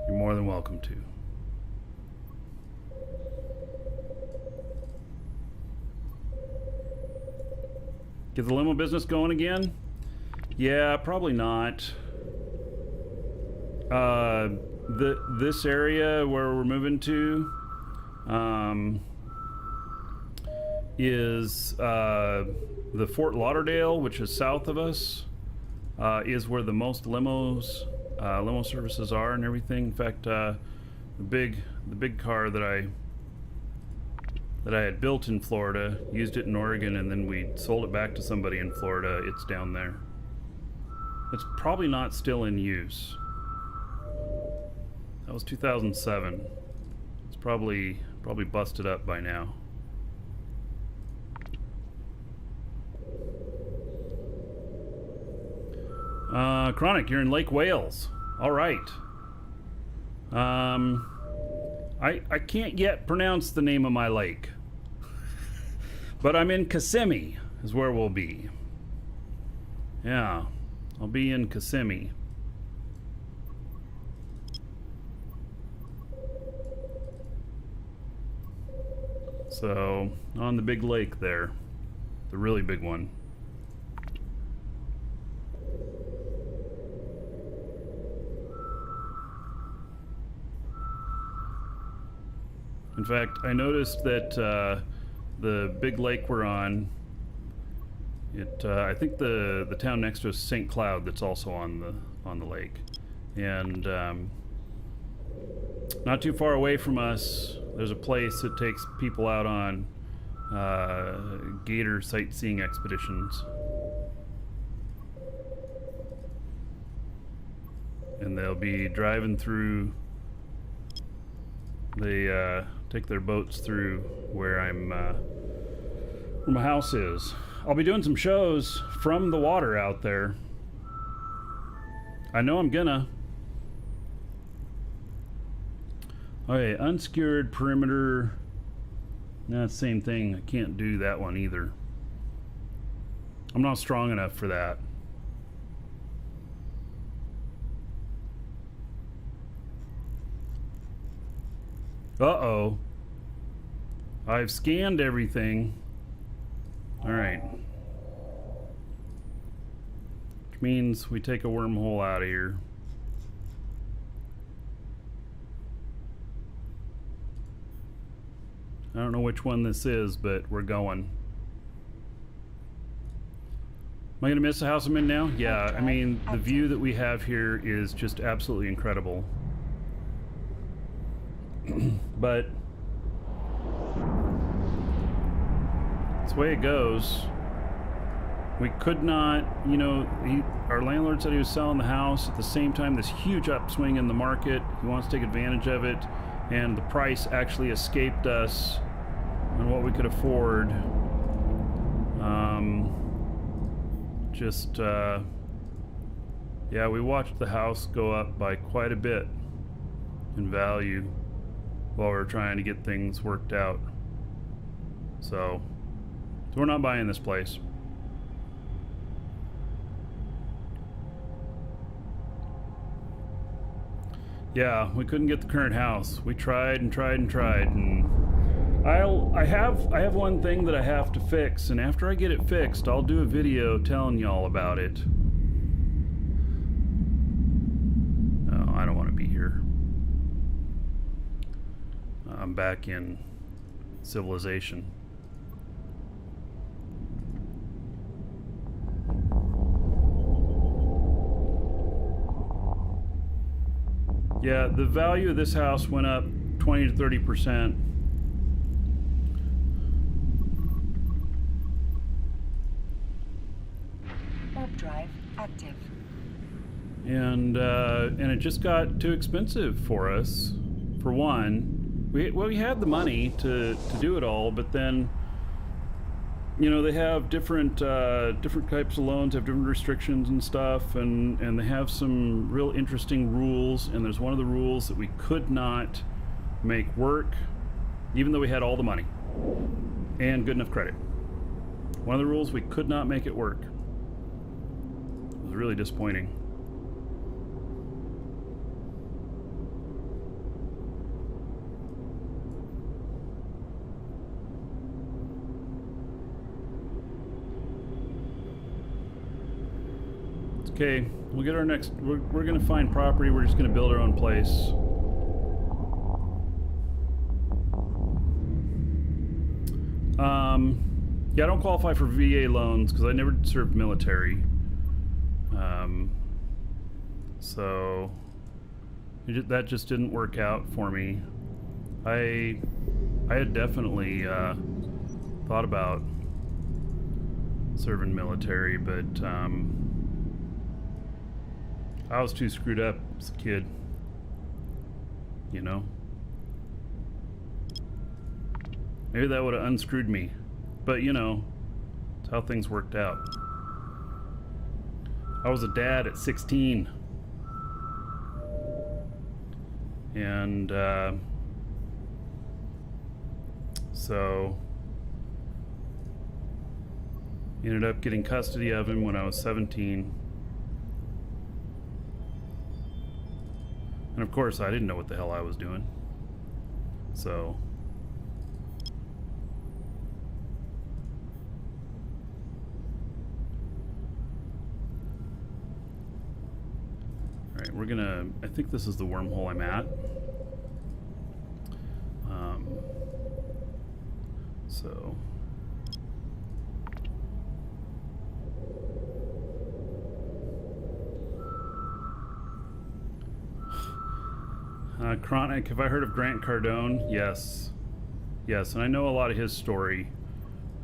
you're more than welcome to. Get the limo business going again? Yeah, probably not. This area where we're moving to is the Fort Lauderdale, which is south of us, is where the most limo services are and everything. In fact, the big car that I had built in Florida, used it in Oregon, and then we sold it back to somebody in Florida. It's down there. It's probably not still in use. That was 2007. It's probably busted up by now. Chronic, you're in Lake Wales. All right. I can't yet pronounce the name of my lake. But I'm in Kissimmee is where we'll be. Yeah, I'll be in Kissimmee. So, on the big lake there. The really big one. In fact, I noticed that the big lake we're on, I think the town next to us is St. Cloud, that's also on the lake, and not too far away from us, there's a place that takes people out on gator sightseeing expeditions, and they'll be driving through. They take their boats through where my house is. I'll be doing some shows from the water out there. I know I'm gonna. Okay, unskewered perimeter. Nah, same thing. I can't do that one either. I'm not strong enough for that. Uh-oh. I've scanned everything. Alright. Which means we take a wormhole out of here. I don't know which one this is, but we're going. Am I gonna miss the house I'm in now? Yeah, I mean, the view that we have here is just absolutely incredible. But it's the way it goes. We could not, you know, our landlord said he was selling the house. At the same time, this huge upswing in the market. He wants to take advantage of it, and the price actually escaped us on what we could afford. Yeah, we watched the house go up by quite a bit in value while we're trying to get things worked out. So we're not buying this place. Yeah, we couldn't get the current house. We tried and tried and tried, and I have one thing that I have to fix, and after I get it fixed, I'll do a video telling y'all about it. No, I don't want to be here. I'm back in civilization. Yeah, the value of this house went up 20 to 30%. Warp drive active. And it just got too expensive for us. For one, we had the money to do it all, but then, you know, they have different types of loans, have different restrictions and stuff, and they have some real interesting rules. And there's one of the rules that we could not make work, even though we had all the money and good enough credit. One of the rules, we could not make it work. It was really disappointing. Okay, we'll get our next, we're gonna find property, we're just gonna build our own place. Yeah, I don't qualify for VA loans because I never served military. So that just didn't work out for me. I had definitely thought about serving military, but I was too screwed up as a kid, you know? Maybe that would have unscrewed me, but you know, it's how things worked out. I was a dad at 16, and So ended up getting custody of him when I was 17. And of course, I didn't know what the hell I was doing. So all right, we're gonna, I think this is the wormhole I'm at. So Chronic, have I heard of Grant Cardone? Yes. Yes, and I know a lot of his story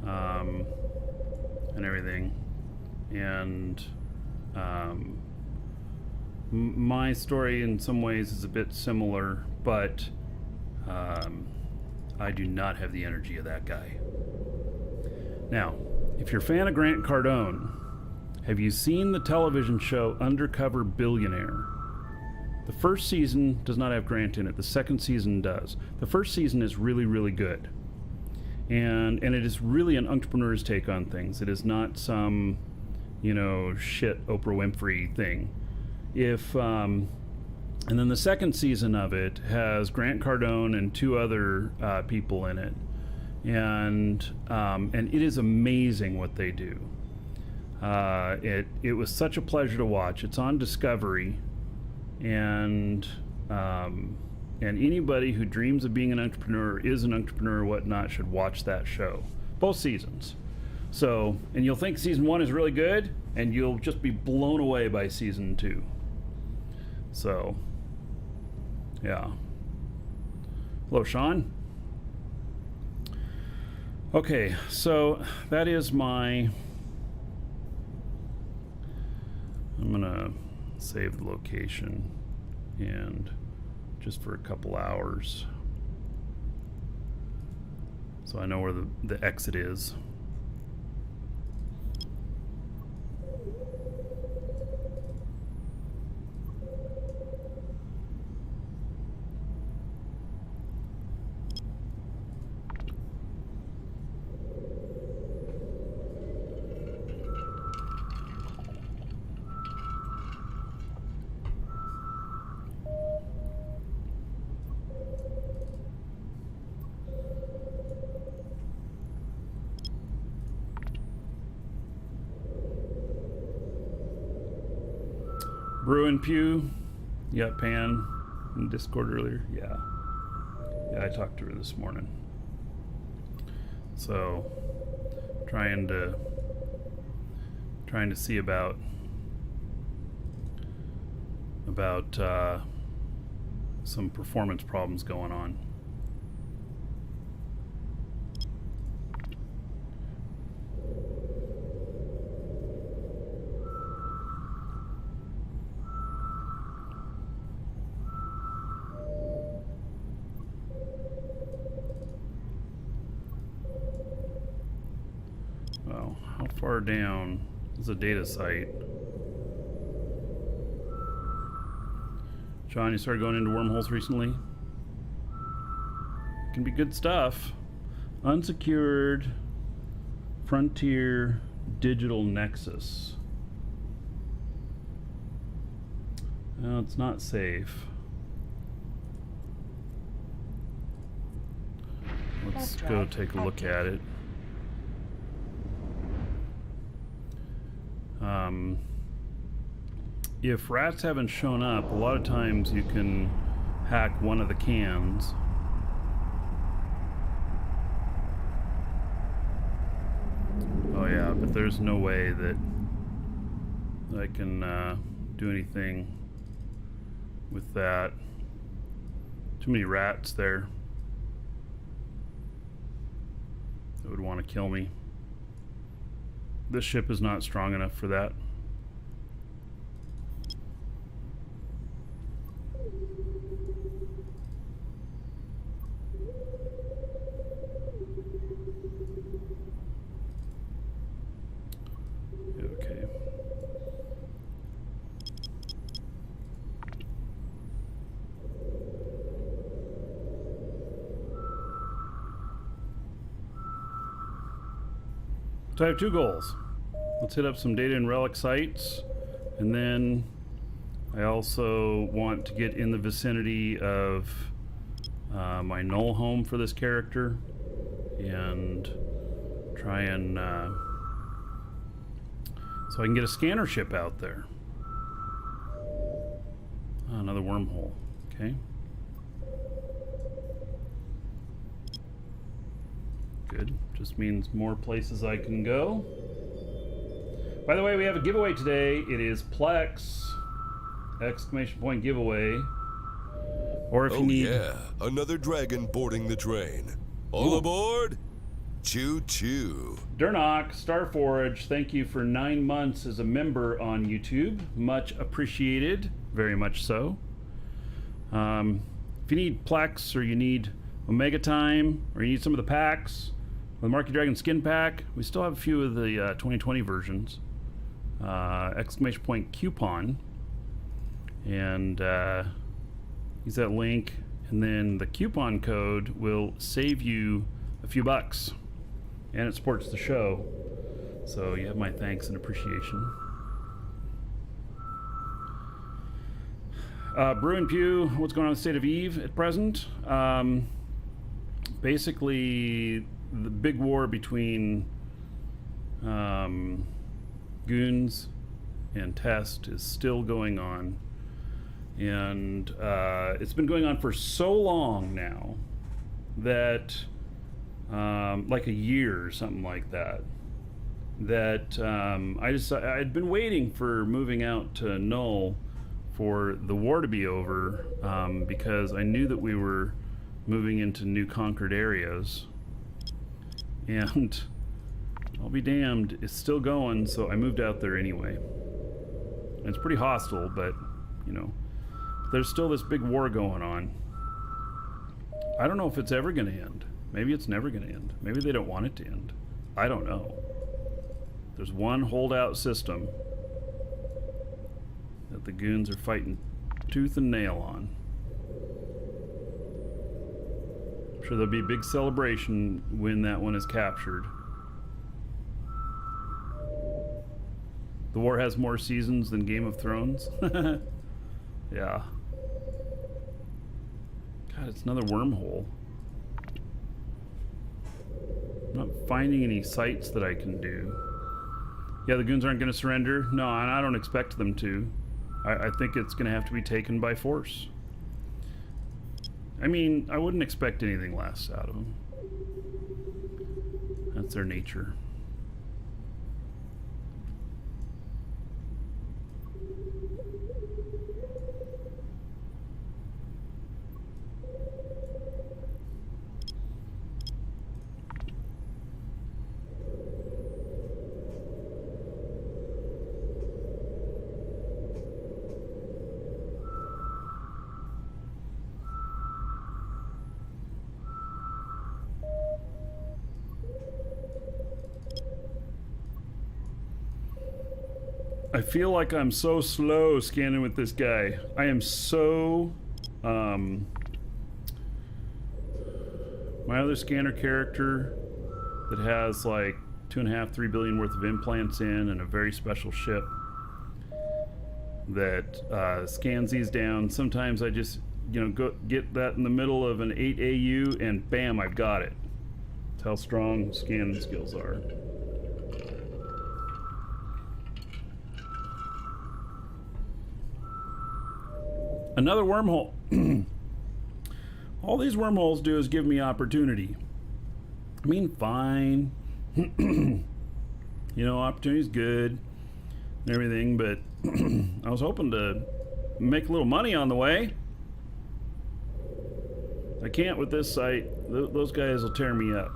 and everything. And my story in some ways is a bit similar, but I do not have the energy of that guy. Now, if you're a fan of Grant Cardone, have you seen the television show Undercover Billionaire? The first season does not have Grant in it. The second season does. The first season is really, really good. And it is really an entrepreneur's take on things. It is not some, you know, shit Oprah Winfrey thing. And then the second season of it has Grant Cardone and two other people in it. And it is amazing what they do. It was such a pleasure to watch. It's on Discovery. And anybody who dreams of being an entrepreneur, is an entrepreneur or whatnot, should watch that show. Both seasons. So, and you'll think season 1 is really good, and you'll just be blown away by season 2. So, yeah. Hello, Sean. Okay, so that is my... I'm gonna save the location and just for a couple hours so I know where the exit is. Bruin Pew, you got Pan in Discord earlier? Yeah, I talked to her this morning. So, trying to see about some performance problems going on. How far down is a data site? John, you started going into wormholes recently? Can be good stuff. Unsecured Frontier Digital Nexus. No, it's not safe. Let's go take a look at it. If rats haven't shown up, a lot of times you can hack one of the cans. Oh yeah, but there's no way that I can do anything with that. Too many rats there that would want to kill me. This ship is not strong enough for that. Okay. So I have two goals. Let's hit up some data and relic sites, and then I also want to get in the vicinity of my null home for this character and try and so I can get a scanner ship out there. Oh, another wormhole. Okay. Good. Just means more places I can go. By the way, we have a giveaway today. It is Plex! Exclamation point giveaway. Or if you need... yeah, another dragon boarding the train. All aboard? Choo-choo. Durnock, Starforge, thank you for 9 months as a member on YouTube. Much appreciated. Very much so. If you need Plex, or you need Omega Time, or you need some of the packs, the Markee Dragon Skin Pack, we still have a few of the 2020 versions. Exclamation point coupon. And use that link, and then the coupon code will save you a few bucks. And it supports the show. So you have my thanks and appreciation. Brew and Pew, what's going on in the state of Eve at present? Basically, the big war between goons and Test is still going on. And it's been going on for so long now that like a year or something like that, that I'd been waiting for moving out to Null for the war to be over, because I knew that we were moving into new conquered areas, and I'll be damned, it's still going, so I moved out there anyway. And it's pretty hostile, but you know, there's still this big war going on. I don't know if it's ever going to end. Maybe it's never going to end. Maybe they don't want it to end. I don't know. There's one holdout system that the goons are fighting tooth and nail on. I'm sure there'll be a big celebration when that one is captured. The war has more seasons than Game of Thrones. Yeah. God, it's another wormhole. I'm not finding any sites that I can do. Yeah, the goons aren't going to surrender. No, and I don't expect them to. I think it's going to have to be taken by force. I mean, I wouldn't expect anything less out of them. That's their nature. I feel like I'm so slow scanning with this guy. I am so... my other scanner character that has like 2.5, 3 billion worth of implants in and a very special ship that scans these down. Sometimes I just, you know, go get that in the middle of an 8 AU and bam, I've got it. That's how strong scanning skills are. Another wormhole. All these wormholes do is give me opportunity. I mean, fine. You know, opportunity's good and everything, but I was hoping to make a little money on the way. I can't with this site. Those guys will tear me up.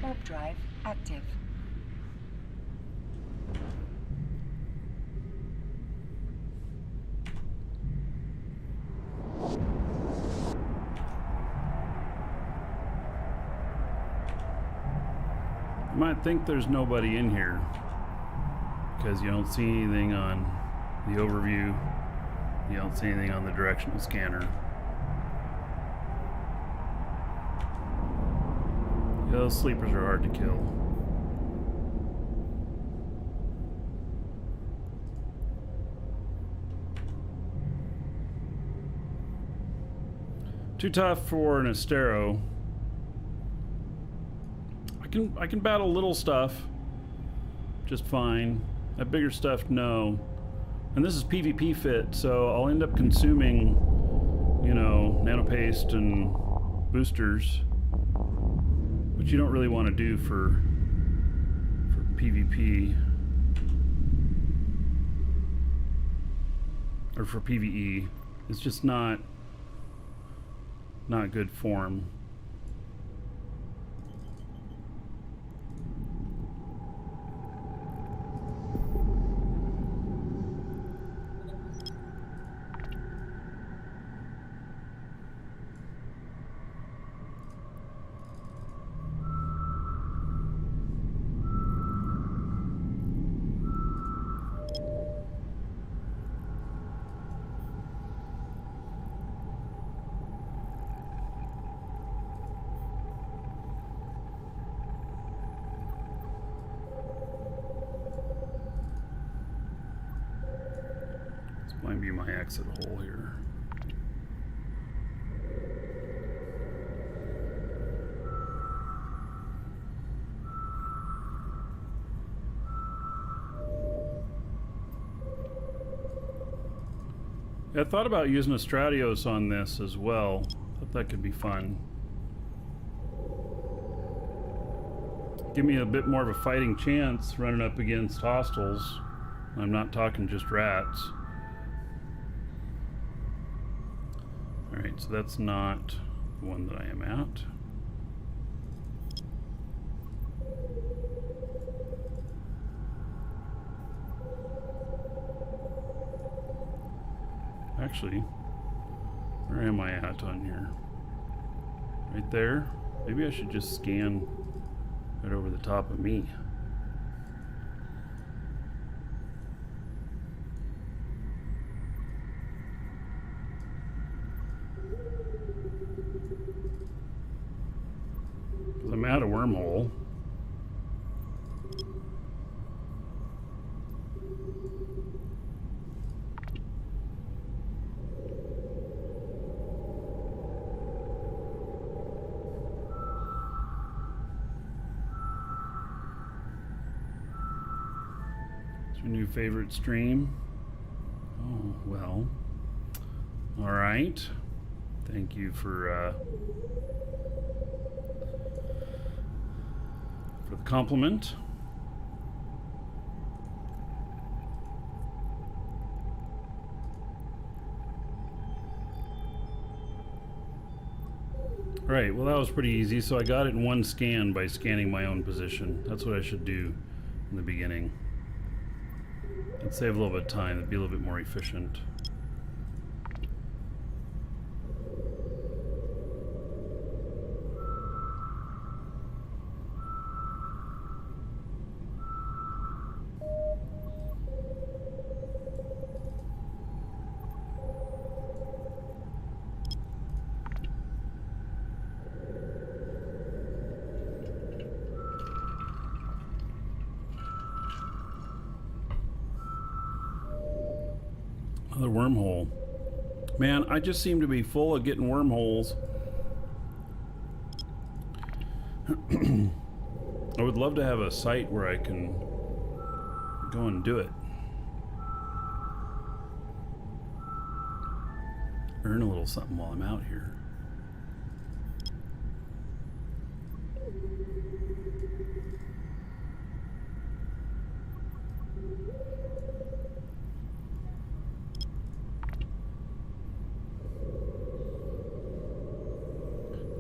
Warp drive active. might think there's nobody in here because you don't see anything on the overview. You don't see anything on the directional scanner. Yeah, those sleepers are hard to kill. Too tough for an Astero. I can battle little stuff just fine. That bigger stuff, no. And this is PvP fit, so I'll end up consuming, you know, nanopaste and boosters, which you don't really want to do for PvP or for PvE. It's just not good form. Might be my exit hole here. I thought about using a Stratios on this as well. Thought that could be fun. Give me a bit more of a fighting chance running up against hostiles. I'm not talking just rats. Alright, so that's not the one that I am at. Actually, where am I at on here? Right there? Maybe I should just scan right over the top of me. I'm at a wormhole. It's your new favorite stream? Oh, well. All right. Thank you for the compliment. Right, well that was pretty easy, so I got it in one scan by scanning my own position. That's what I should do in the beginning. It'd save a little bit of time, it'd be a little bit more efficient. Another wormhole. Man, I just seem to be full of getting wormholes. I would love to have a site where I can go and do it. Earn a little something while I'm out here.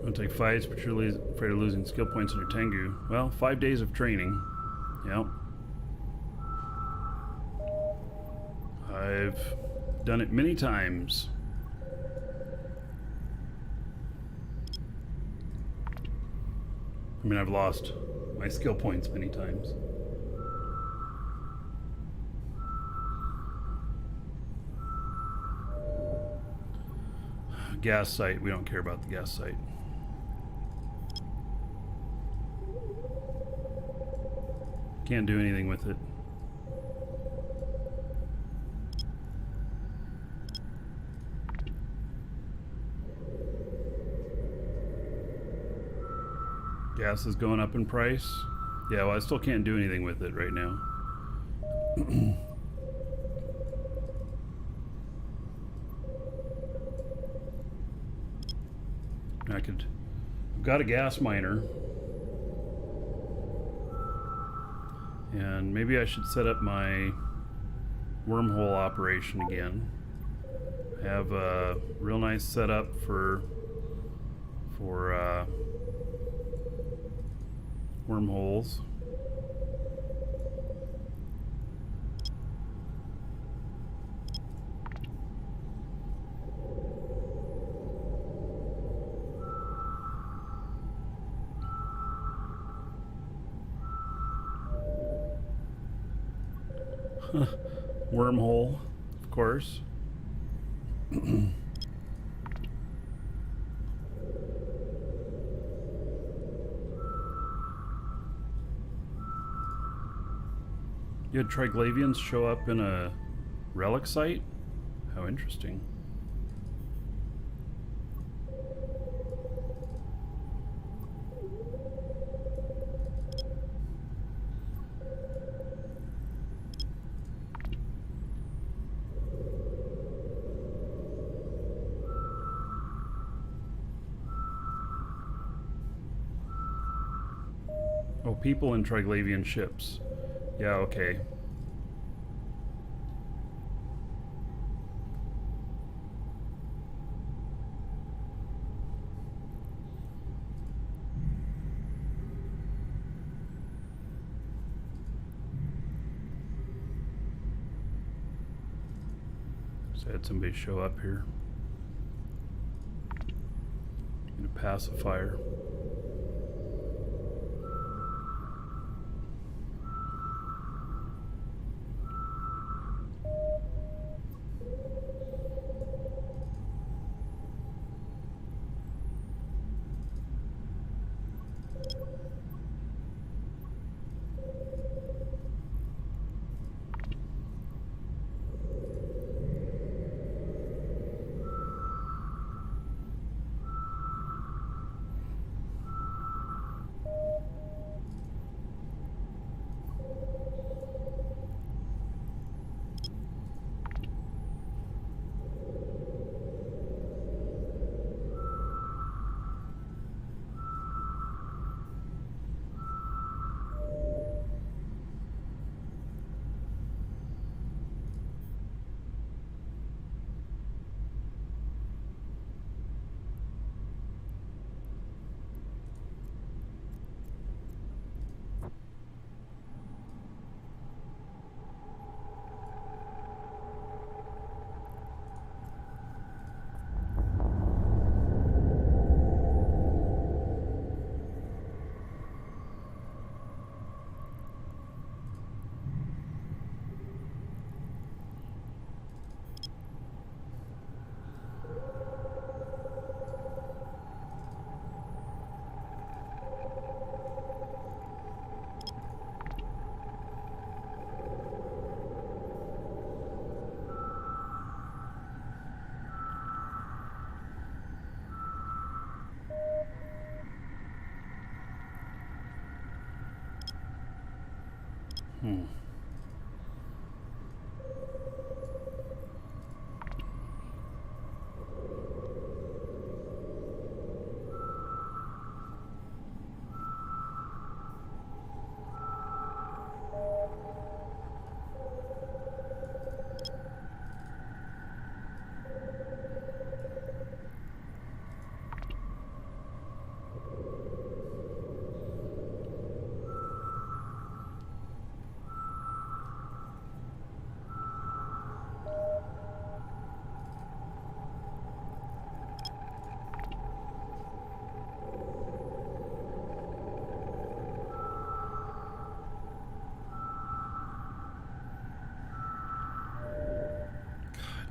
Don't take fights, but you're afraid of losing skill points in your Tengu. Well, 5 days of training. Yep. I've done it many times. I mean, I've lost my skill points many times. Gas site, we don't care about the gas site. Can't do anything with it. Gas is going up in price. Yeah, well, I still can't do anything with it right now. I've got a gas miner. And maybe I should set up my wormhole operation again. I have a real nice setup for wormholes. Wormhole, of course. You had Triglavians show up in a relic site? How interesting. Oh, people in Triglavian ships. Yeah, okay. Just had somebody show up here. In a pacifier.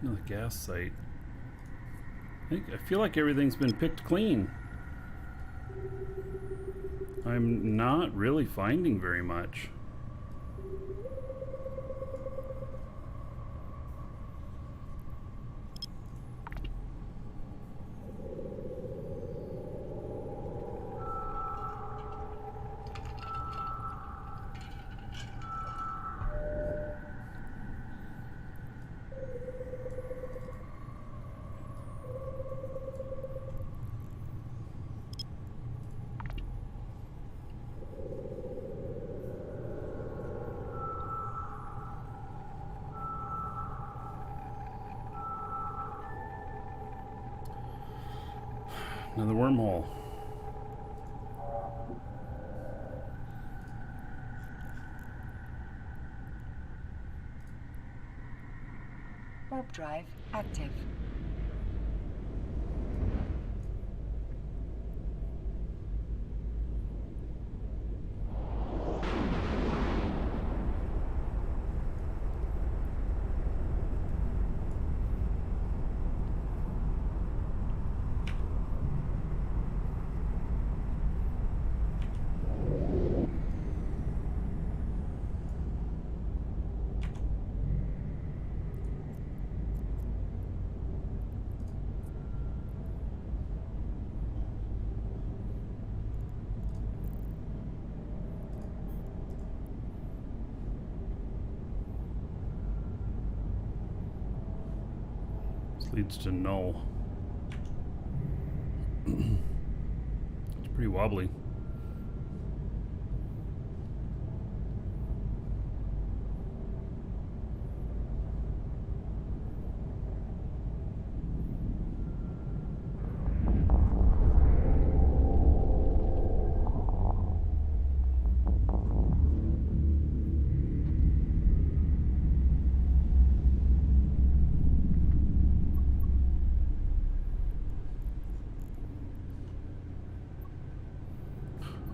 Another gas site. I feel like everything's been picked clean. I'm not really finding very much. Another wormhole. Warp drive active. Leads to null. It's pretty wobbly.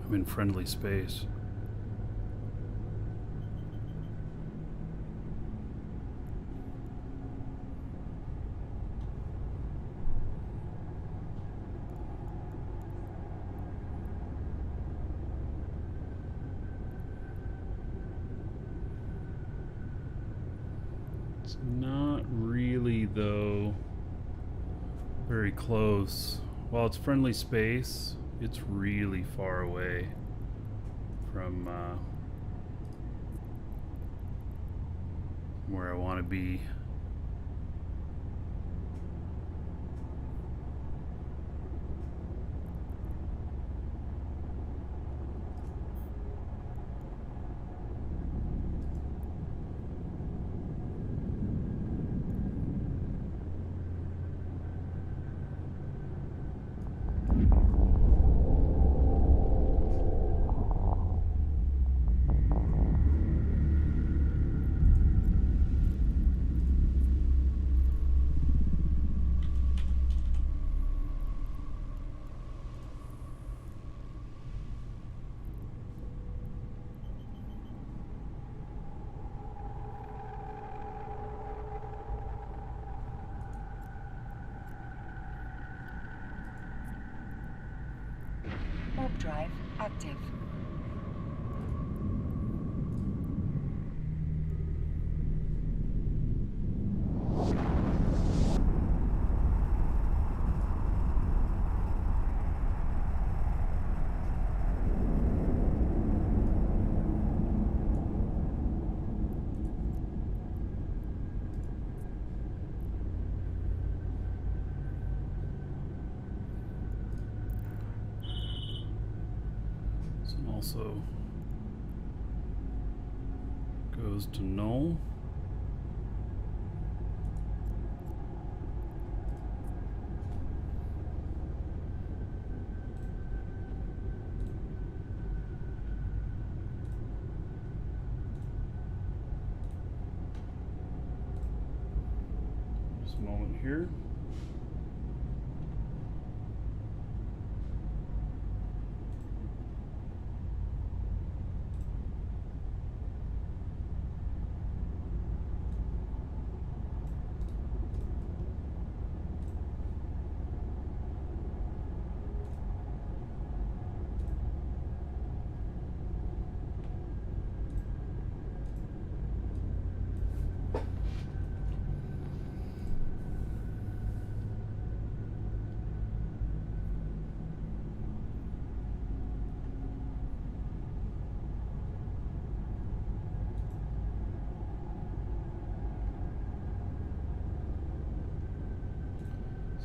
I'm in friendly space. It's not really, though, very close. While it's friendly space, it's really far away from where I want to be. Warp drive active. Also goes to null. Just a moment here.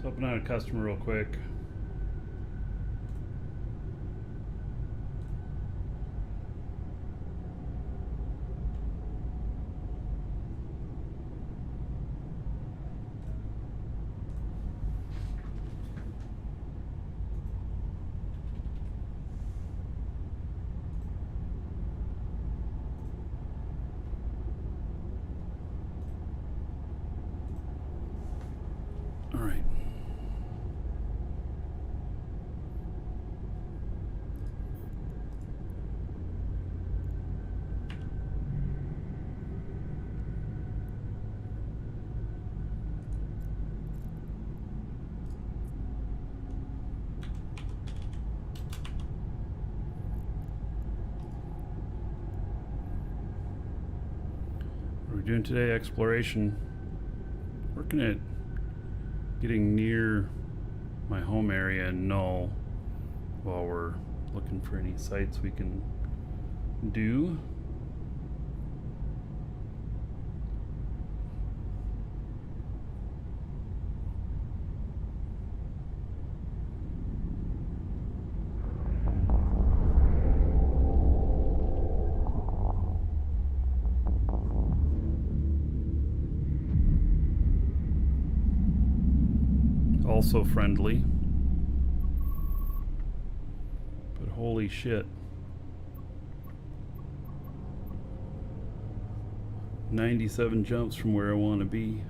Helping out a customer real quick. All right. What are we doing today? Exploration. Working at getting near my home area in Null while we're looking for any sites we can do. Also friendly, but holy shit, 97 jumps from where I want to be.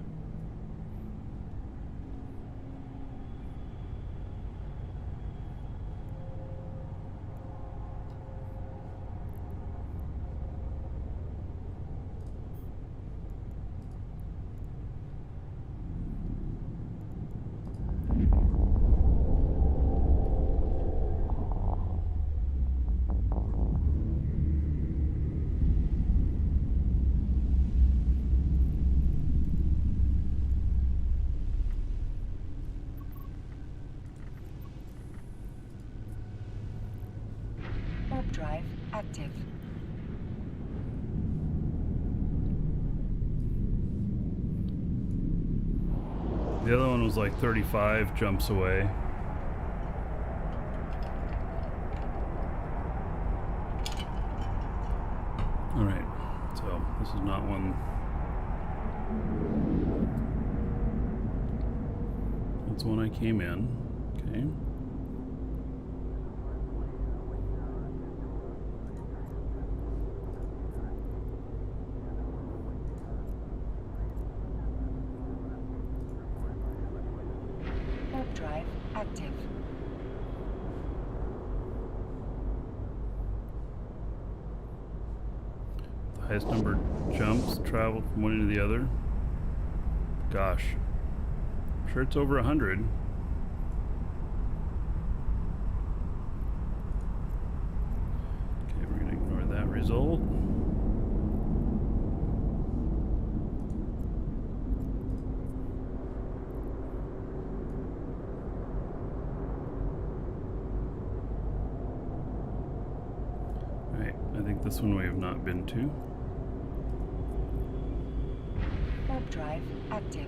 Warp drive active. The other one was like 35 jumps away. All right, so this is not one. That's one I came in. Okay. Warp drive active. The highest number of jumps traveled from one end to the other. Gosh. I'm sure it's over 100. Okay, we're gonna ignore that result. Alright, I think this one we have not been to. Warp drive active.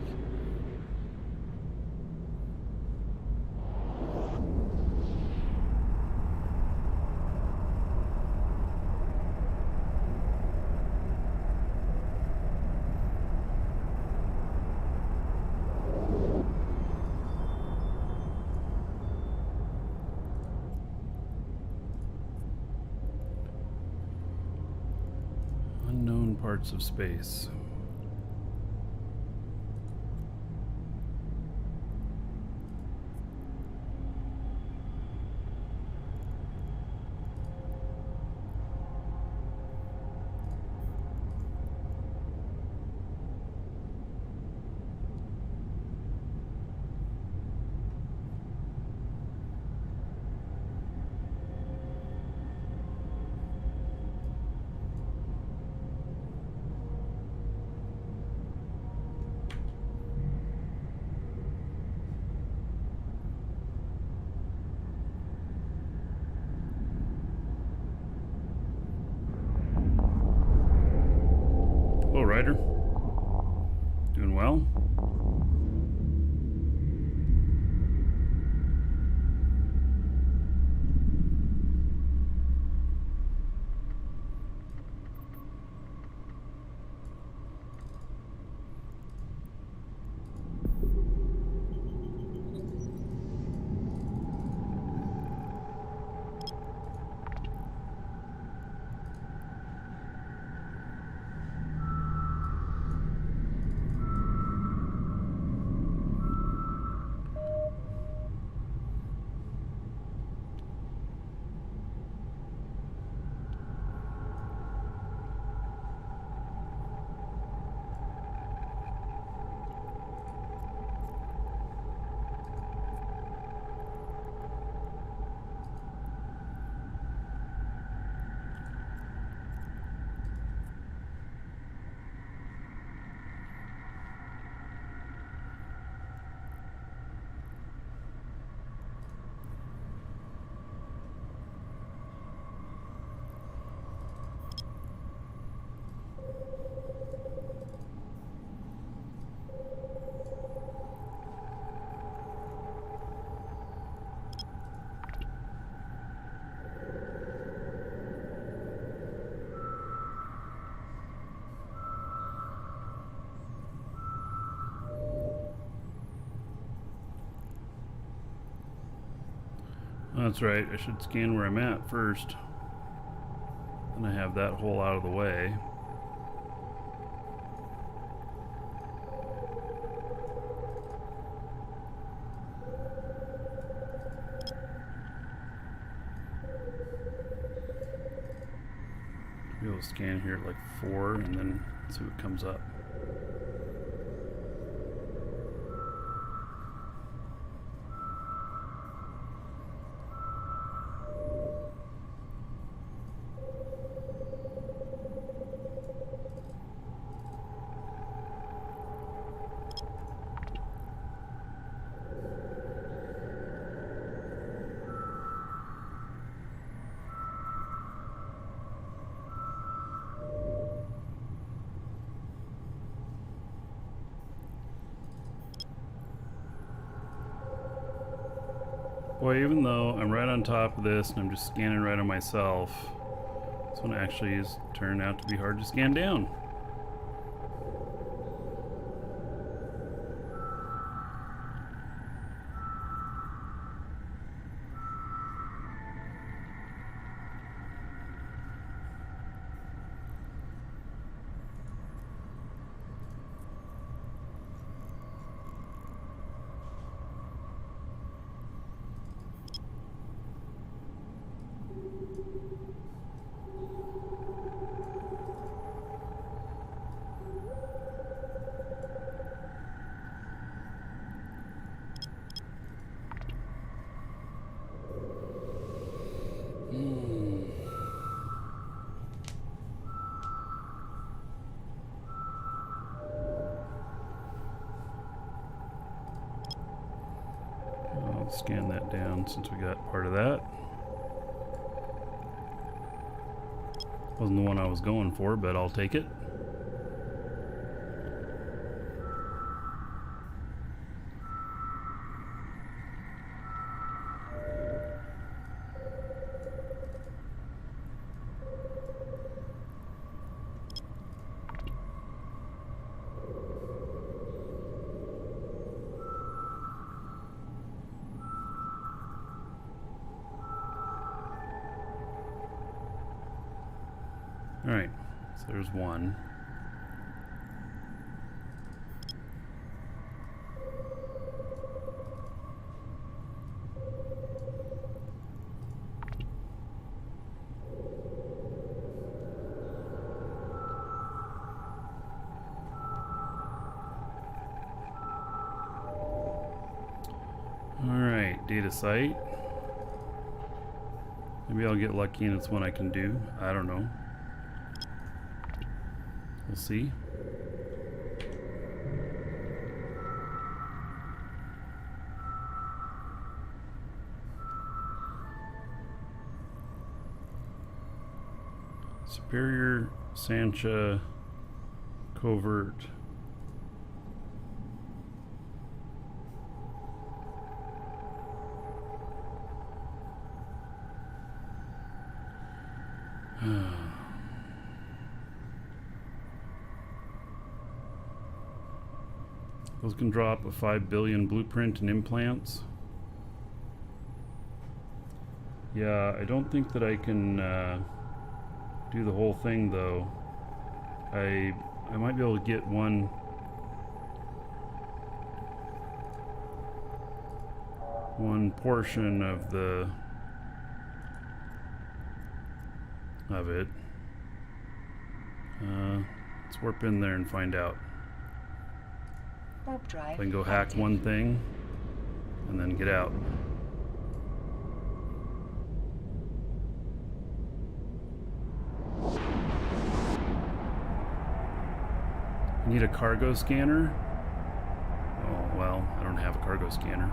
Unknown parts of space. Hello, Ryder. Doing well? That's right, I should scan where I'm at first. Then I have that hole out of the way. Be able to scan here at like 4 and then see what comes up. Boy, even though I'm right on top of this and I'm just scanning right on myself, this one actually is turned out to be hard to scan down. I'll scan that down since we got part of that. Wasn't the one I was going for, but I'll take it. Alright, so there's one. Alright, data site. Maybe I'll get lucky and it's one I can do. I don't know. We'll see. Superior Sancha Covert. Those can drop a 5 billion blueprint and implants. Yeah, I don't think that I can do the whole thing though. I might be able to get one portion of it. Let's warp in there and find out. Warp drive. So I can go hack active. one thing and then get out. I need a cargo scanner. Oh, well, I don't have a cargo scanner.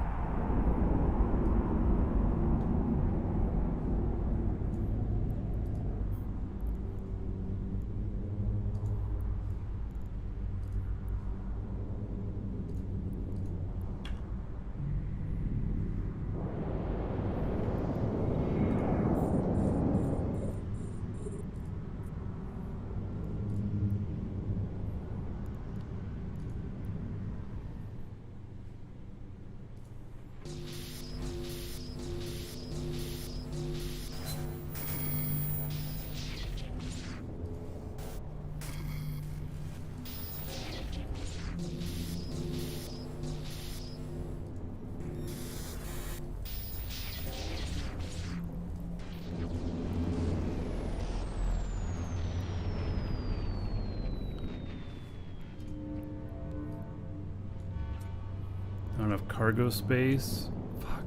Not enough cargo space. Fuck.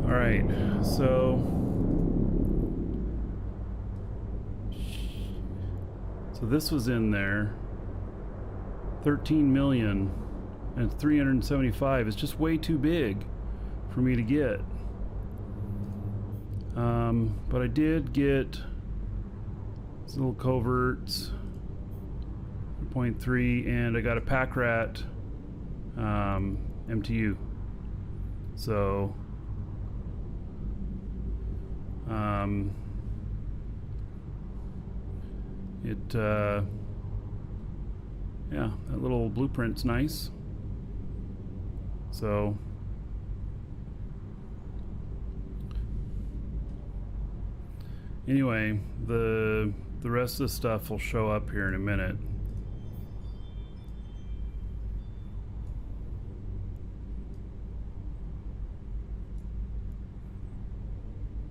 All right, so this was in there. 13 million and 375 is just way too big for me to get. But I did get these little coverts, 0.3, and I got a pack rat MTU. So yeah, that little blueprint's nice. So anyway, the rest of the stuff will show up here in a minute.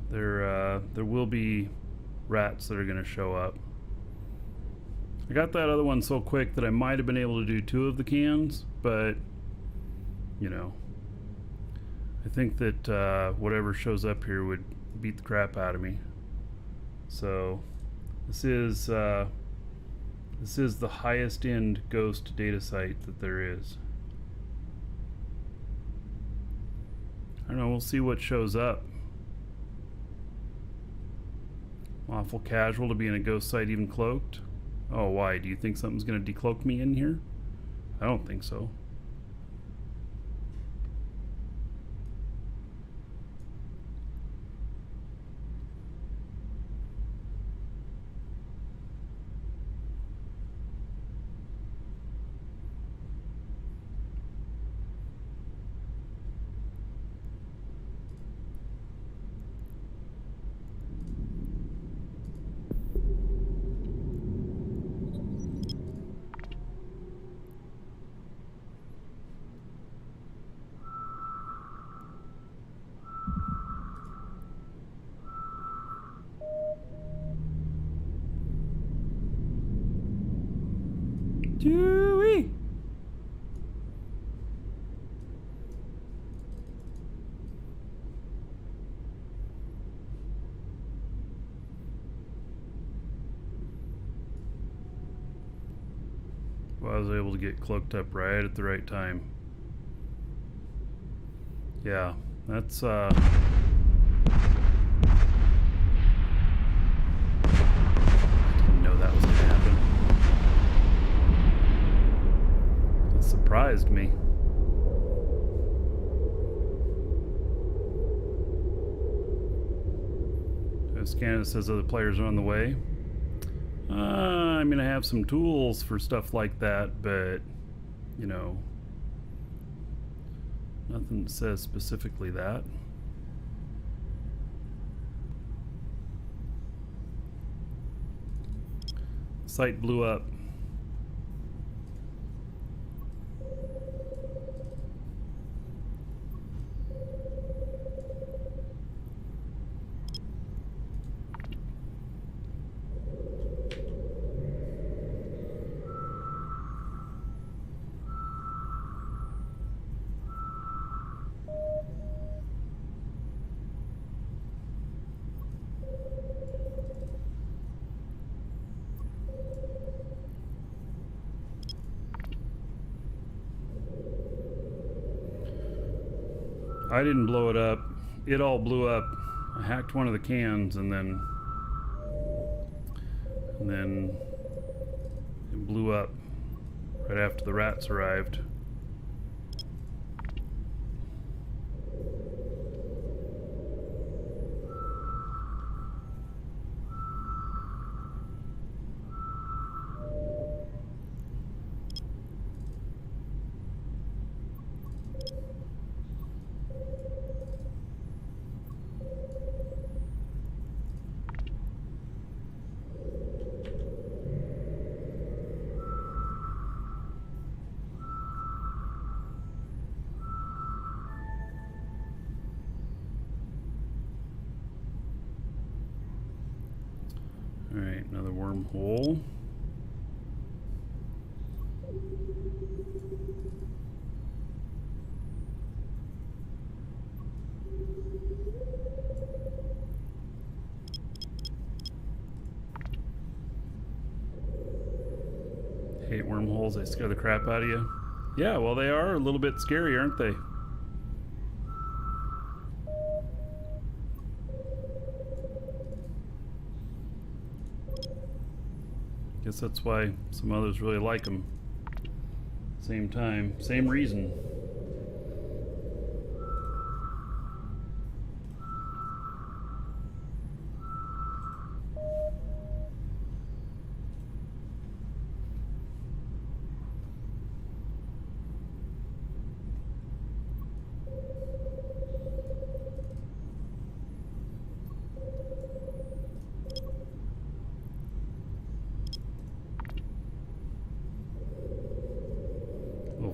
There will be rats that are going to show up. I got that other one so quick that I might have been able to do 2 of the cans, but you know, I think that whatever shows up here would beat the crap out of me. So this is the highest end ghost data site that there is. I don't know, we'll see what shows up. Awful casual to be in a ghost site even cloaked. Oh, why? Do you think something's going to decloak me in here? I don't think so. Chewie! Well, I was able to get cloaked up right at the right time. Yeah, that's didn't know that was gonna happen. It surprised me. Scan, it says other players are on the way. I mean, I have some tools for stuff like that, but you know, nothing says specifically that. Site blew up. I didn't blow it up. It all blew up. I hacked one of the cans and then it blew up right after the rats arrived. Alright, another wormhole. Hate wormholes, they scare the crap out of you. Yeah, well, they are a little bit scary, aren't they? Guess that's why some others really like them. Same time, same reason.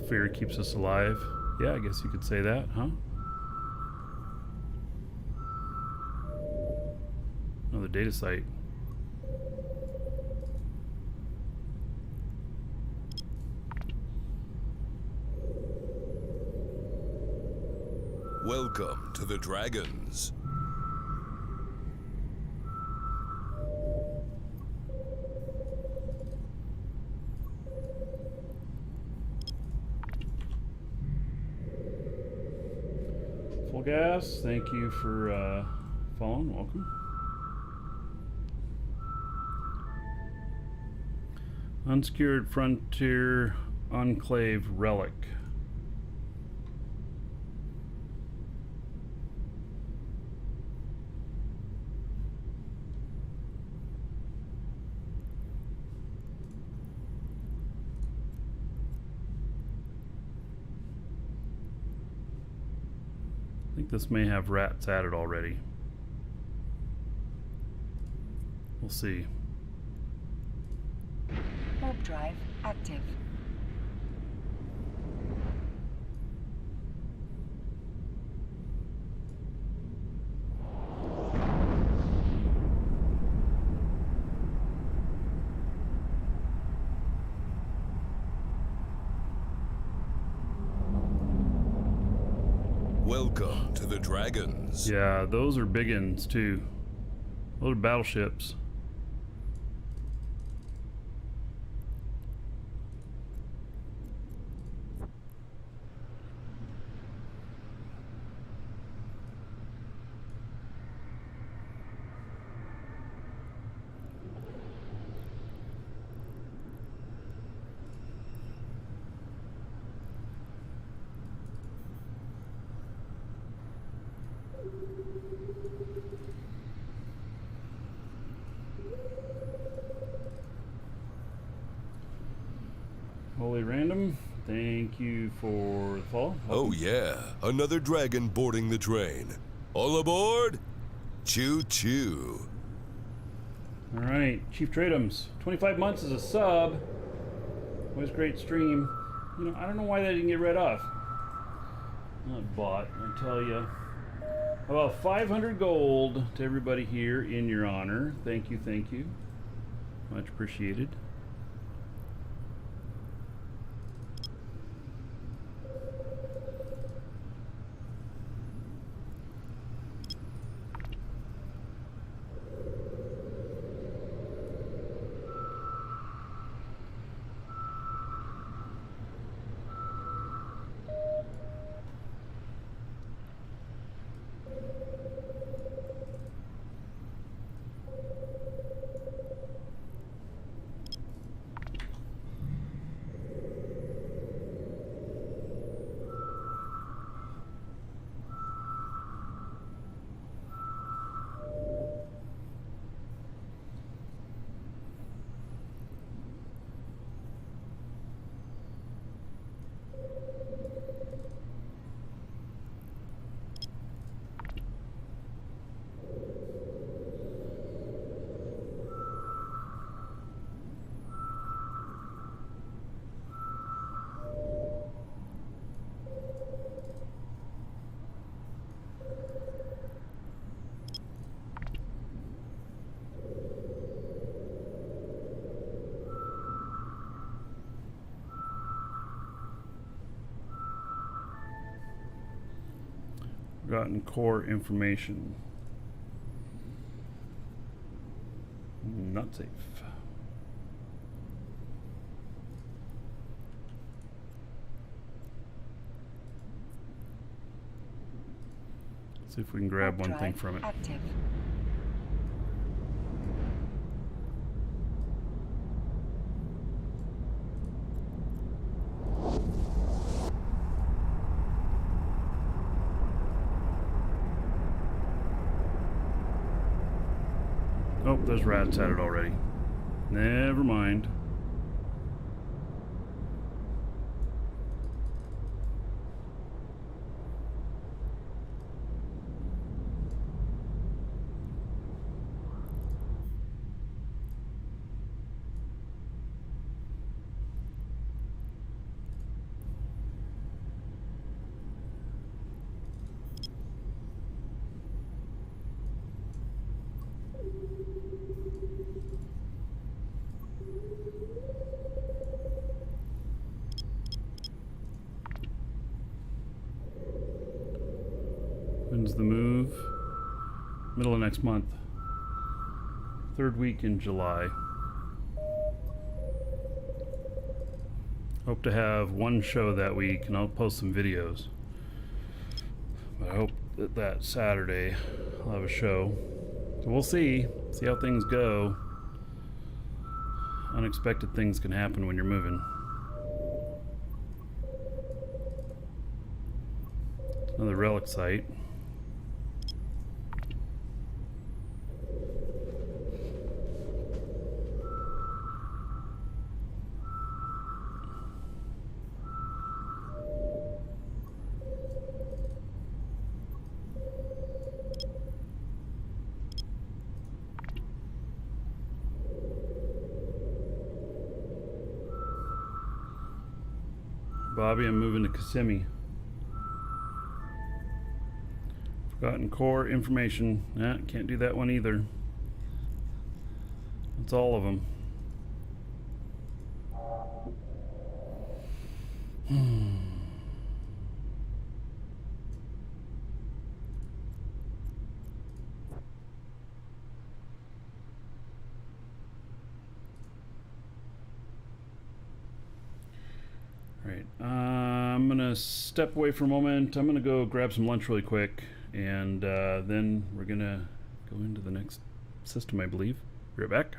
Fear keeps us alive. Yeah, I guess you could say that, huh? Another data site. Welcome to the Dragons. Full gas. Thank you for following. Welcome. Unsecured Frontier Enclave Relic. I think this may have rats at it already. We'll see. Warp drive active. Welcome to the Dragons. Yeah, those are big uns too. Those are battleships. Holy Random, thank you for the follow. Oh yeah, another dragon boarding the train. All aboard? Choo-choo. All right, Chief Tradums, 25 months as a sub. Always great stream. You know, I don't know why that didn't get read off. Not bot, I tell you. About 500 gold to everybody here in your honor. Thank you, thank you. Much appreciated. Forgotten core information. Not safe. See if we can grab Warp one thing drive from it. active. Oh, there's rats at it already. Never mind. When's the move? Middle of next month. Third week in July. Hope to have one show that week, and I'll post some videos. But I hope that that Saturday I'll have a show. So we'll see. See how things go. Unexpected things can happen when you're moving. Another relic site. Bobby, I'm moving to Kissimmee. Forgotten core information. Nah, can't do that one either. That's all of them. Right. I'm gonna step away for a moment. I'm gonna go grab some lunch really quick, and then we're gonna go into the next system, I believe. Be right back.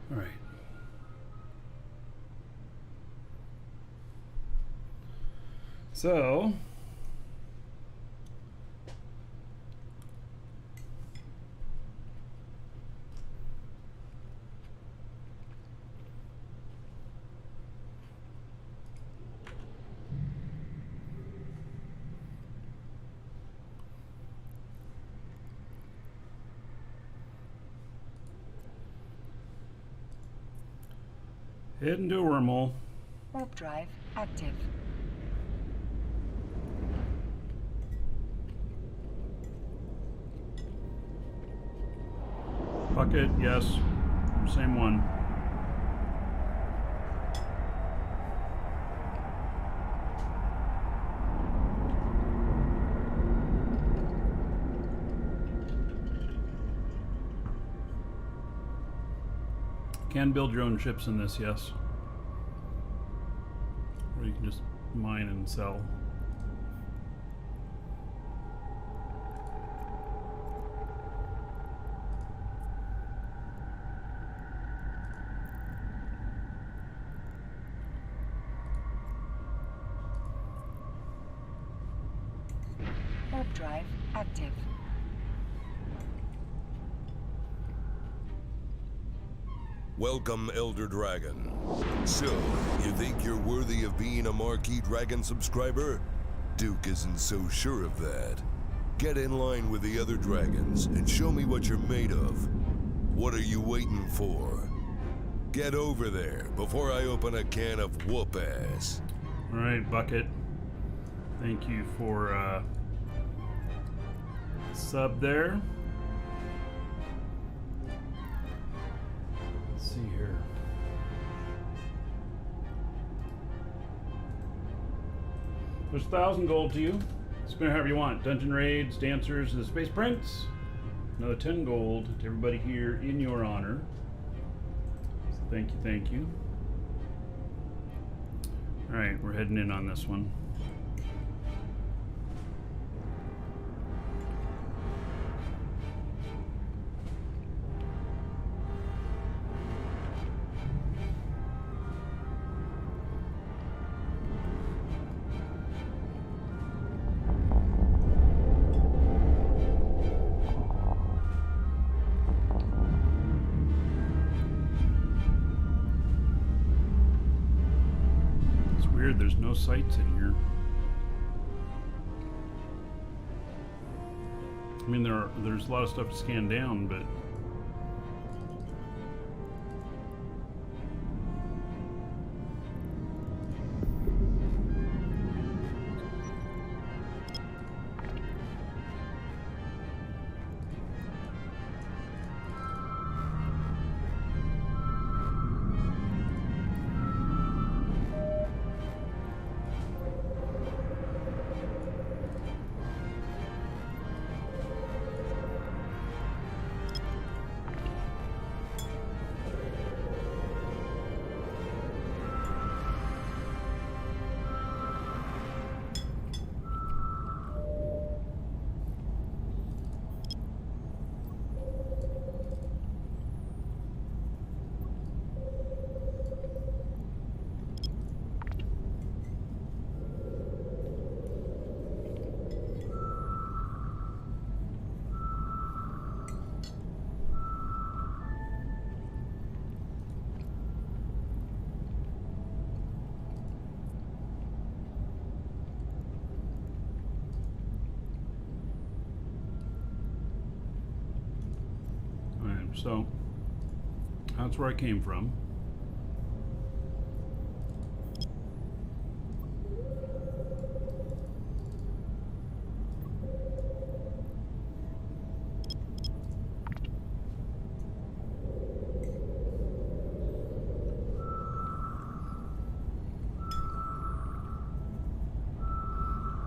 All right. So, head into a wormhole. Warp drive active. Bucket, yes. Same one. Can build your own ships in this, yes. Or you can just mine and sell. Warp drive active. Welcome, Elder Dragon. So, you think you're worthy of being a Markee Dragon subscriber? Duke isn't so sure of that. Get in line with the other dragons and show me what you're made of. What are you waiting for? Get over there before I open a can of whoop ass. All right, Bucket. Thank you for sub there. Let's see here. There's 1,000 gold to you. Spend it however you want. Dungeon raids, dancers, and the Space Prince. Another 10 gold to everybody here in your honor. So thank you, thank you. All right, we're heading in on this one. There's no sights in here. I mean, there's a lot of stuff to scan down, but so that's where I came from.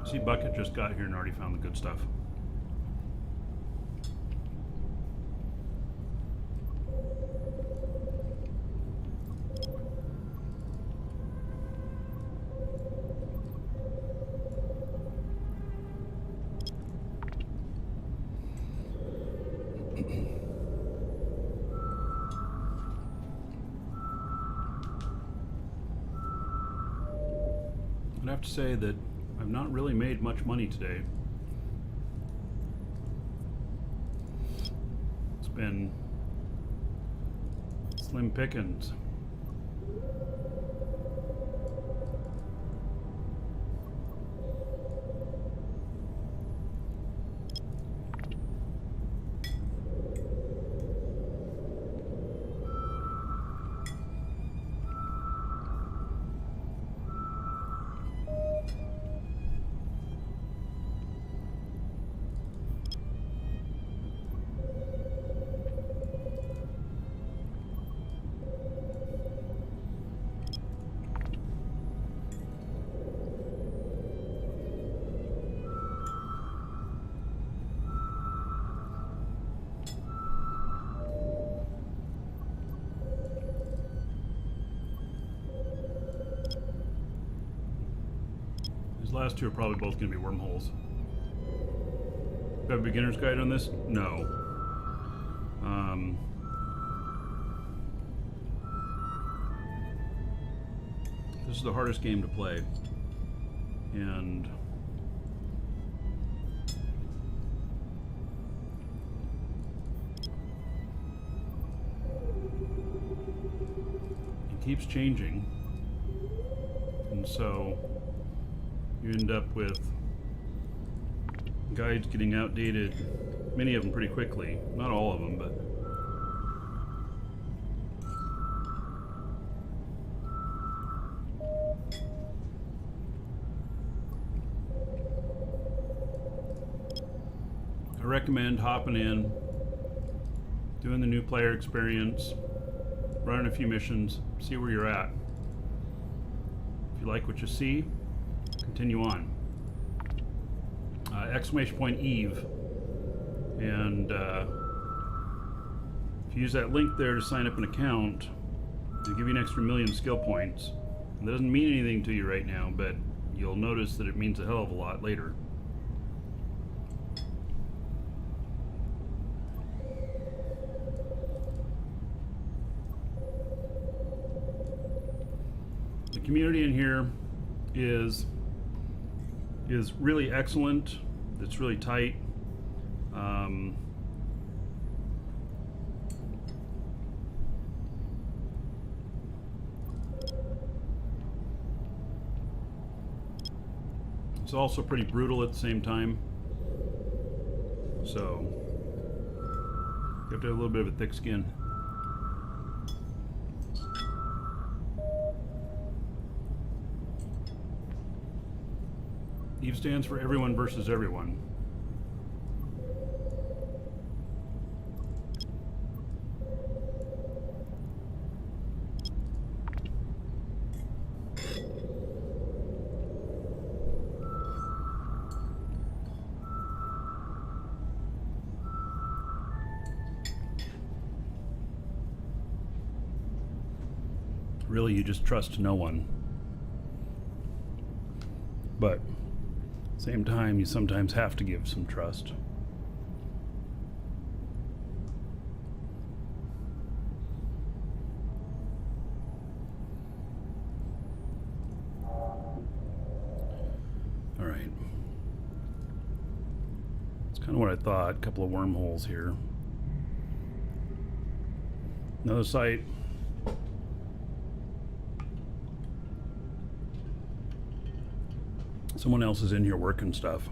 See, Bucket just got here and already found the good stuff. have to say that I've not really made much money today. It's been slim pickings. These last two are probably both going to be wormholes. Got a beginner's guide on this? No. This is the hardest game to play. And it keeps changing. And so you end up with guides getting outdated, many of them pretty quickly. Not all of them, but I recommend hopping in, doing the new player experience, running a few missions, see where you're at. If you like what you see, continue on. Exclamation point Eve, and if you use that link there to sign up an account, they'll give you an extra 1,000,000 skill points. And that doesn't mean anything to you right now, but you'll notice that it means a hell of a lot later. The community in here is really excellent. It's really tight. It's also pretty brutal at the same time. So you have to have a little bit of a thick skin. EVE stands for everyone versus everyone. Really, you just trust no one. But same time, you sometimes have to give some trust. All right. It's kind of what I thought. A couple of wormholes here. Another site. Someone else is in here working stuff.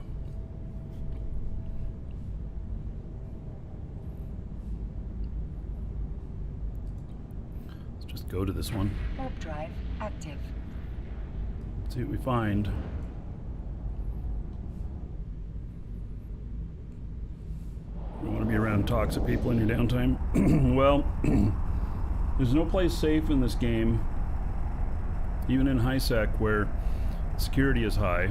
Let's just go to this one. Warp drive active. See what we find. You want to be around toxic people in your downtime? Well, there's no place safe in this game, even in high sec where security is high,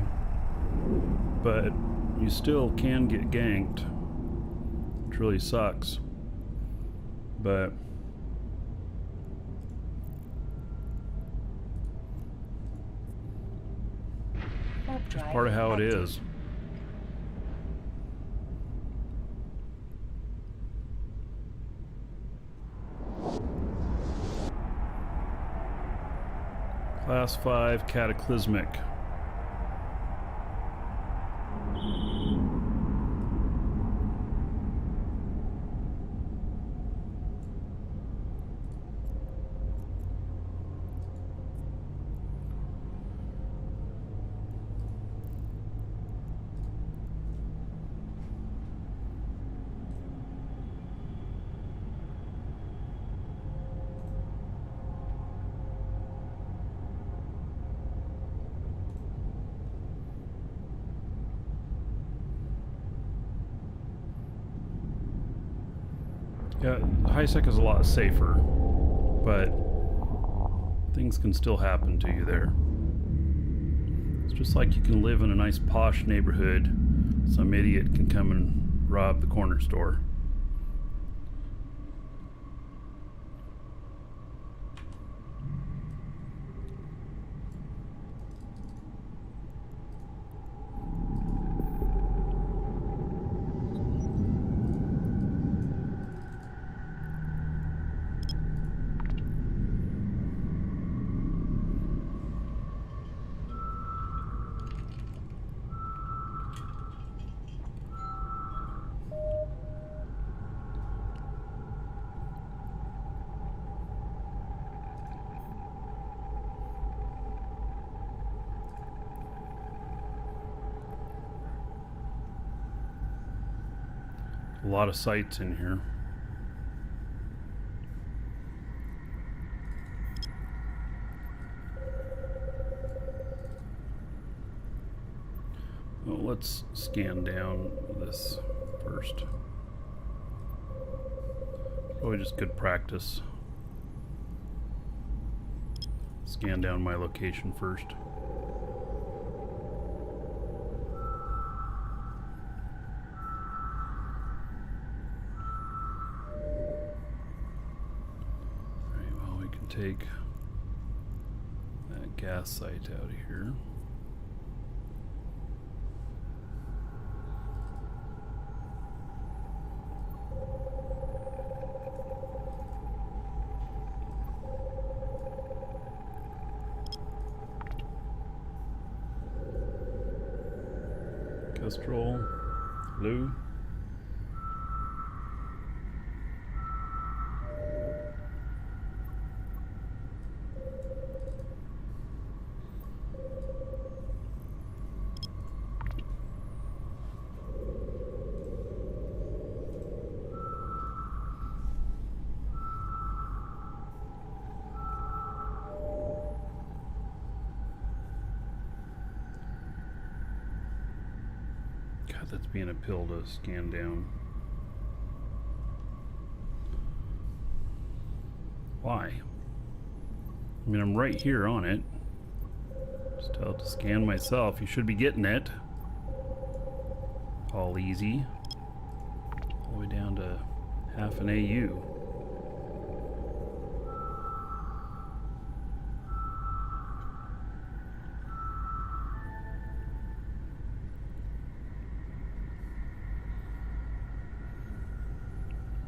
but you still can get ganked, which really sucks. But it's part of how it is. Class 5 Cataclysmic. Yeah, high sec is a lot safer, but things can still happen to you there. It's just like you can live in a nice posh neighborhood, some idiot can come and rob the corner store. A lot of sights in here. Well, let's scan down this first. Probably just good practice. Scan down my location first. Take that gas site out of here. Kestrel, blue. God, that's being a pill to scan down. Why? I mean, I'm right here on it. Just tell it to scan myself. You should be getting it. All easy. All the way down to half an AU.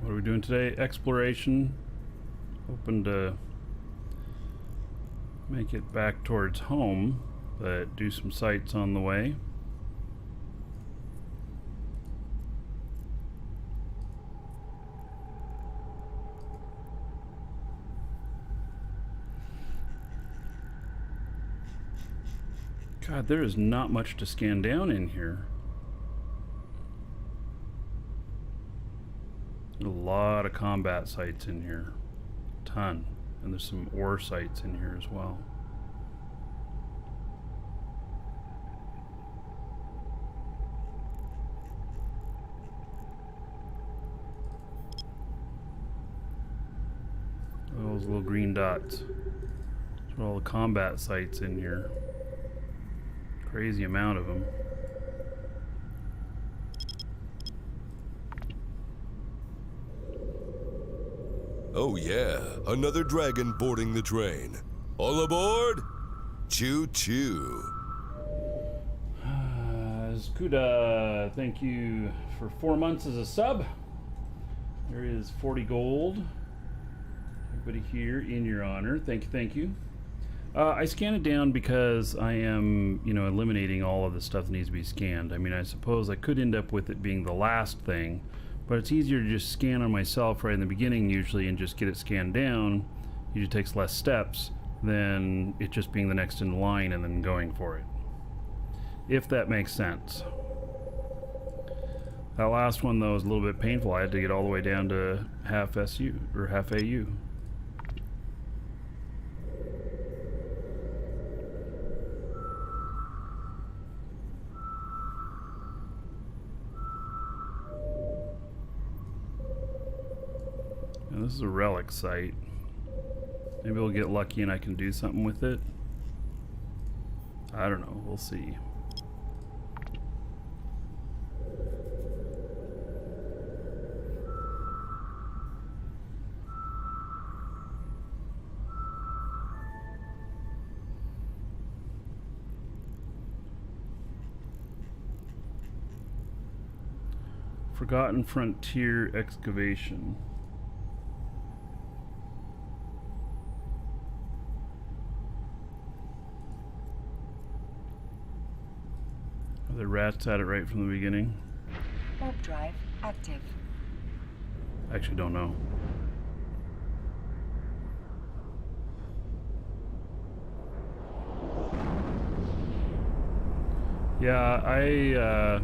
What are we doing today? Exploration. Hoping to make it back towards home, but do some sights on the way. God, there is not much to scan down in here. A lot of combat sites in here. A ton. And there's some ore sites in here as well. Those little green dots. Those are all the combat sites in here. Crazy amount of them. Oh yeah, another dragon boarding the train. All aboard? Choo-choo. Skuda, thank you for 4 months as a sub. There is 40 gold. Everybody here in your honor. Thank you, thank you. I scan it down because I am, eliminating all of the stuff that needs to be scanned. I mean, I suppose I could end up with it being the last thing, but it's easier to just scan on myself right in the beginning usually and just get it scanned down. Usually takes less steps than it just being the next in line and then going for it. If that makes sense. That last one though was a little bit painful. I had to get all the way down to half SU or half AU. This is a relic site. Maybe we'll get lucky and I can do something with it. I don't know. We'll see. Forgotten Frontier Excavation. Are the rats at it right from the beginning? Warp drive active. I actually don't know. Yeah, I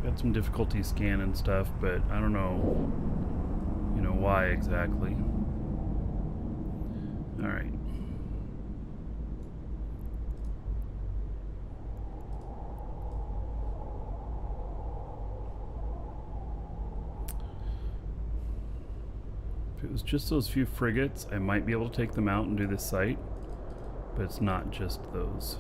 had some difficulty scanning stuff, but I don't know, you know, why exactly. All right. If it was just those few frigates, I might be able to take them out and do this site, but it's not just those.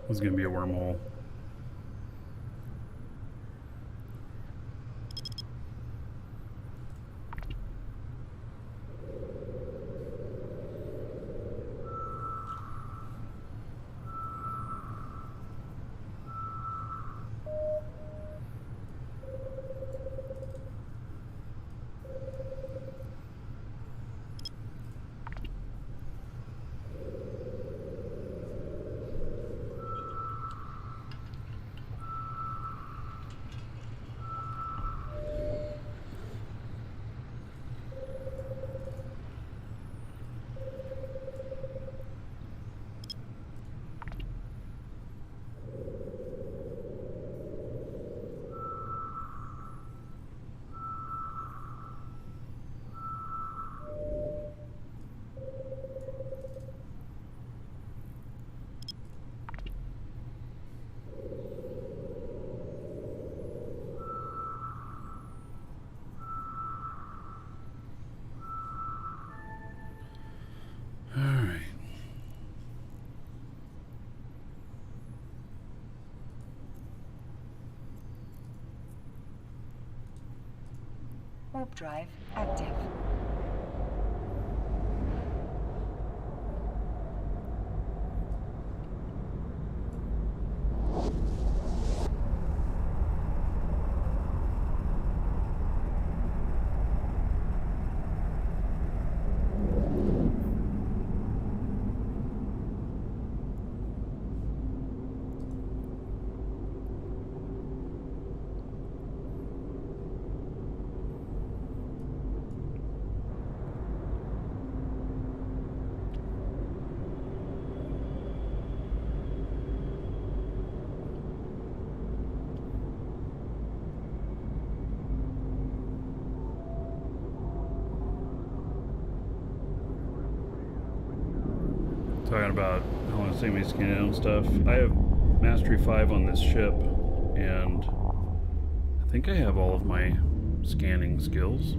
This is going to be a wormhole. All right. Warp drive active. Talking about how long it's taking me to scan in and stuff. I have Mastery 5 on this ship, and I think I have all of my scanning skills.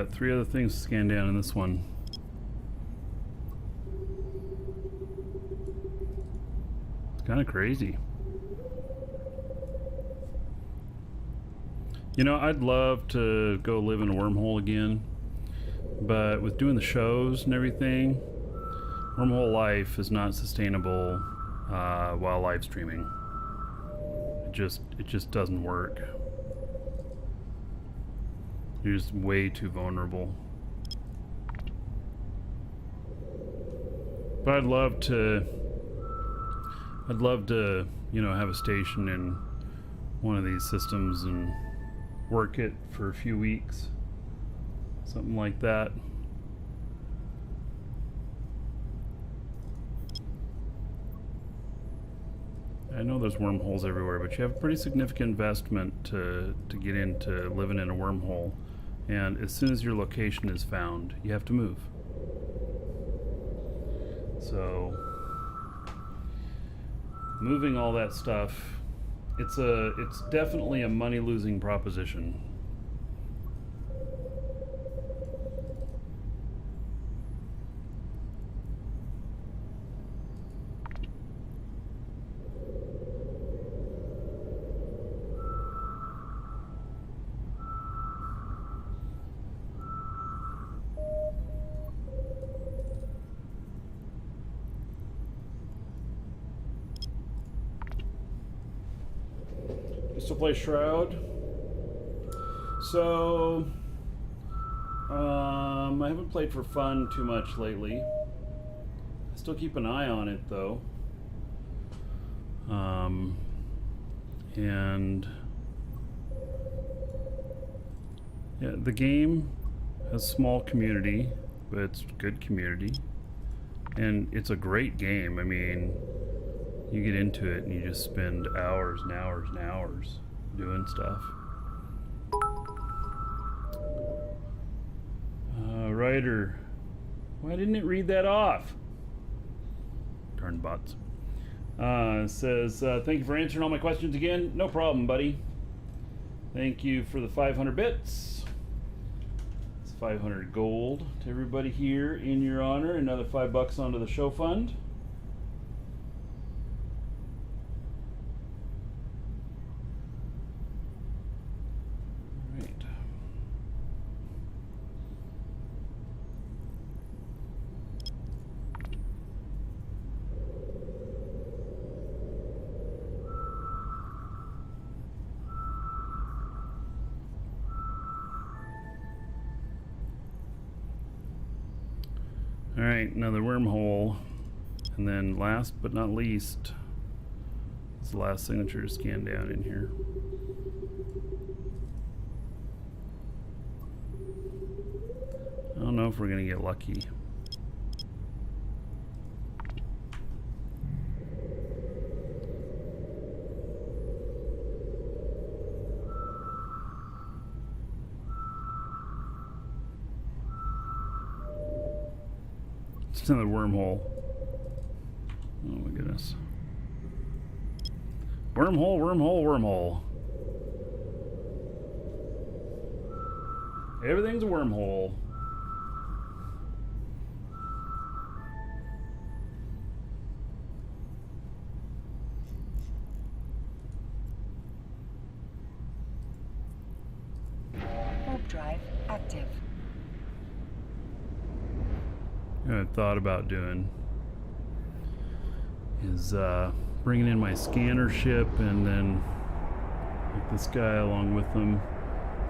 got 3 other things to scan down in this one. It's kind of crazy. You know, I'd love to go live in a wormhole again, but with doing the shows and everything, wormhole life is not sustainable while live streaming. It just doesn't work. You're just way too vulnerable. But I'd love to, you know, have a station in one of these systems and work it for a few weeks. Something like that. I know there's wormholes everywhere, but you have a pretty significant investment to get into living in a wormhole. And as soon as your location is found, you have to move. So, moving all that stuff, it's definitely a money-losing proposition. To play Shroud. So I haven't played for fun too much lately. I still keep an eye on it though. And yeah, the game has a small community, but it's a good community. And it's a great game. I mean, you get into it and you just spend hours and hours and hours doing stuff. Writer, why didn't it read that off? Darn bots. Says, thank you for answering all my questions again. No problem, buddy. Thank you for the 500 bits. It's 500 gold to everybody here in your honor. Another $5 onto the show fund. Alright, another wormhole. And then last but not least, is the last signature to scan down in here. I don't know if we're gonna get lucky. It's another wormhole. Oh my goodness. Wormhole, wormhole, wormhole. Everything's a wormhole. Warp drive active. What I've thought about doing is bringing in my scanner ship and then like this guy along with them.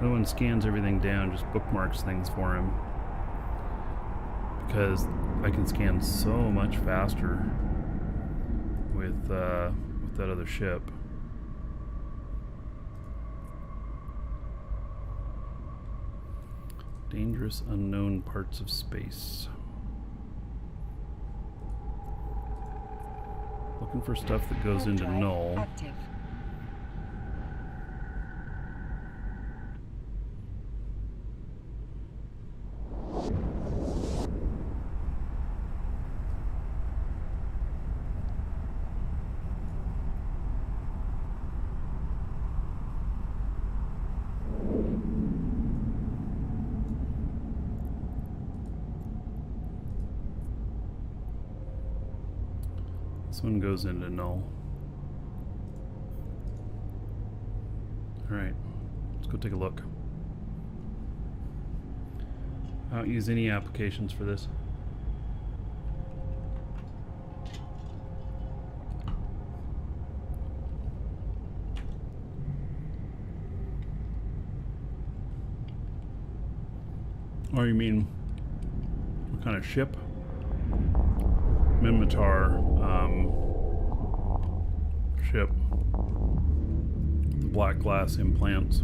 The one scans everything down, just bookmarks things for him, because I can scan so much faster with that other ship. Dangerous unknown parts of space. Looking for stuff that goes into null. Active. This one goes into null. Alright, let's go take a look. I don't use any applications for this. Or you mean, what kind of ship? Minmatar ship. The black glass implants.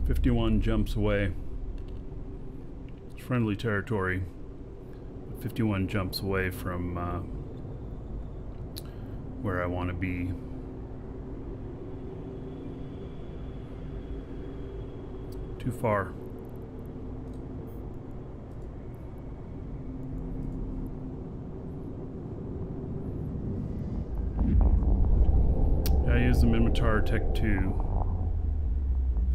51 jumps away. It's friendly territory. 51 jumps away from where I want to be. Too far. Yeah, I use the Minmatar Tech 2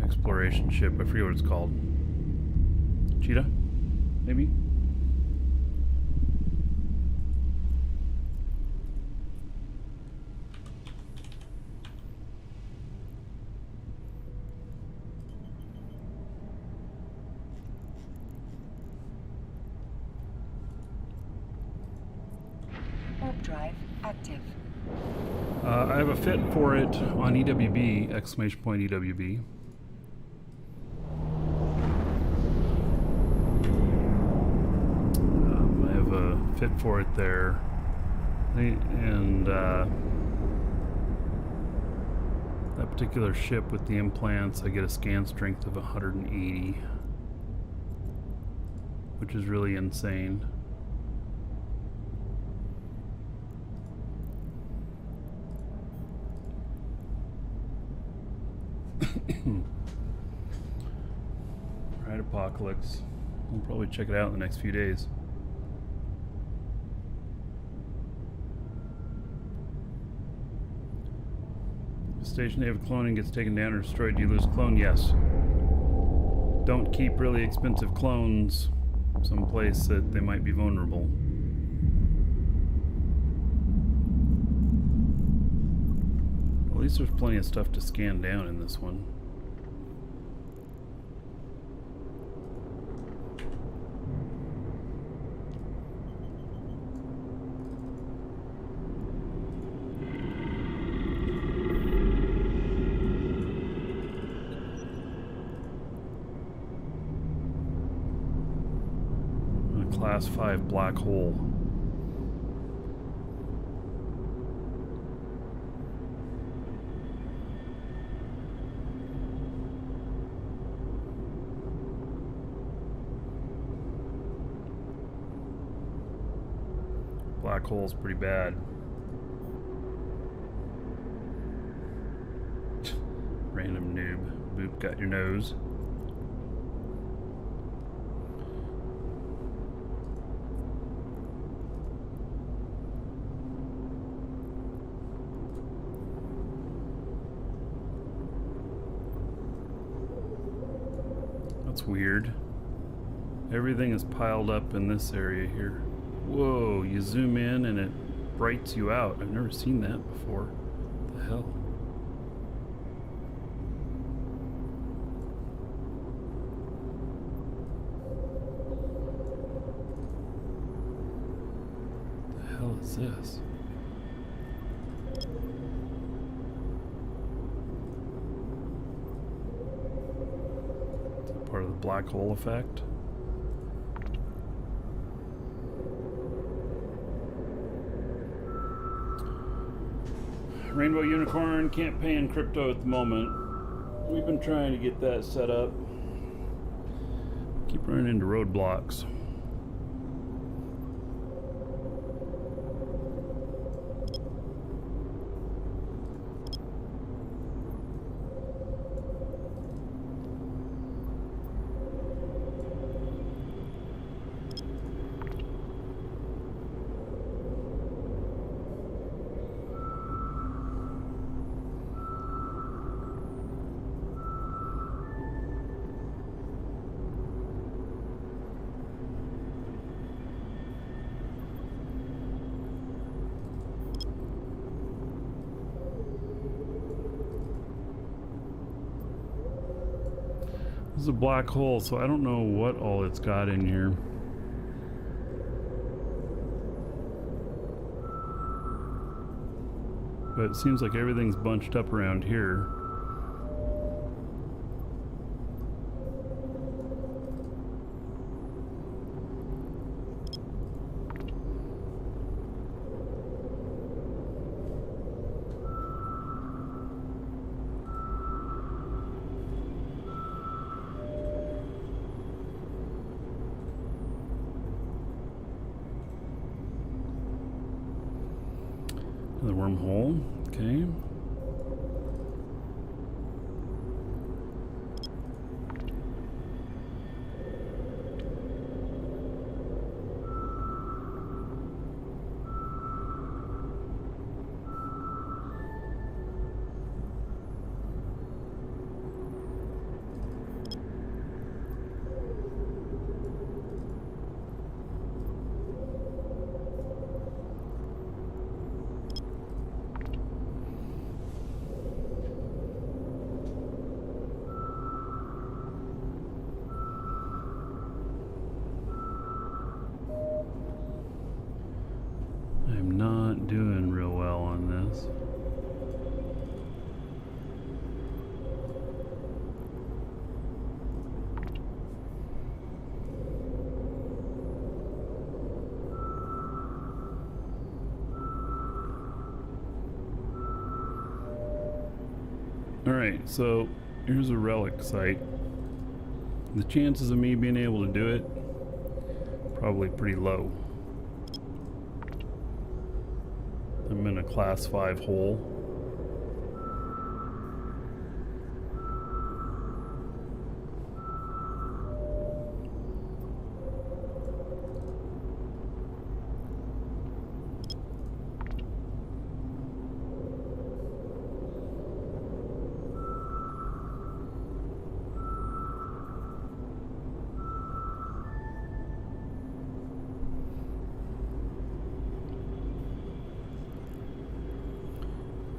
exploration ship. I forget what it's called. Cheetah? Maybe? Warp drive active. I have a fit for it on EWB, exclamation point EWB. I have a fit for it there. And that particular ship with the implants, I get a scan strength of 180, which is really insane. Alright, Apocalypse. We'll probably check it out in the next few days. If a station they have cloning gets taken down or destroyed, do you lose a clone? Yes. Don't keep really expensive clones someplace that they might be vulnerable. At least there's plenty of stuff to scan down in this one. A Class 5 black hole. Black hole's pretty bad. Random noob. Boop, got your nose. That's weird. Everything is piled up in this area here. Whoa, you zoom in and it brights you out. I've never seen that before. What the hell? What the hell is this? Is that part of the black hole effect? Rainbow Unicorn can't pay in crypto at the moment. We've been trying to get that set up. Keep running into roadblocks. This is a black hole, so I don't know what all it's got in here. But it seems like everything's bunched up around here. Another wormhole, okay. I'm not doing real well on this. Alright, so here's a relic site. The chances of me being able to do it, probably pretty low. I'm in a class 5 hole.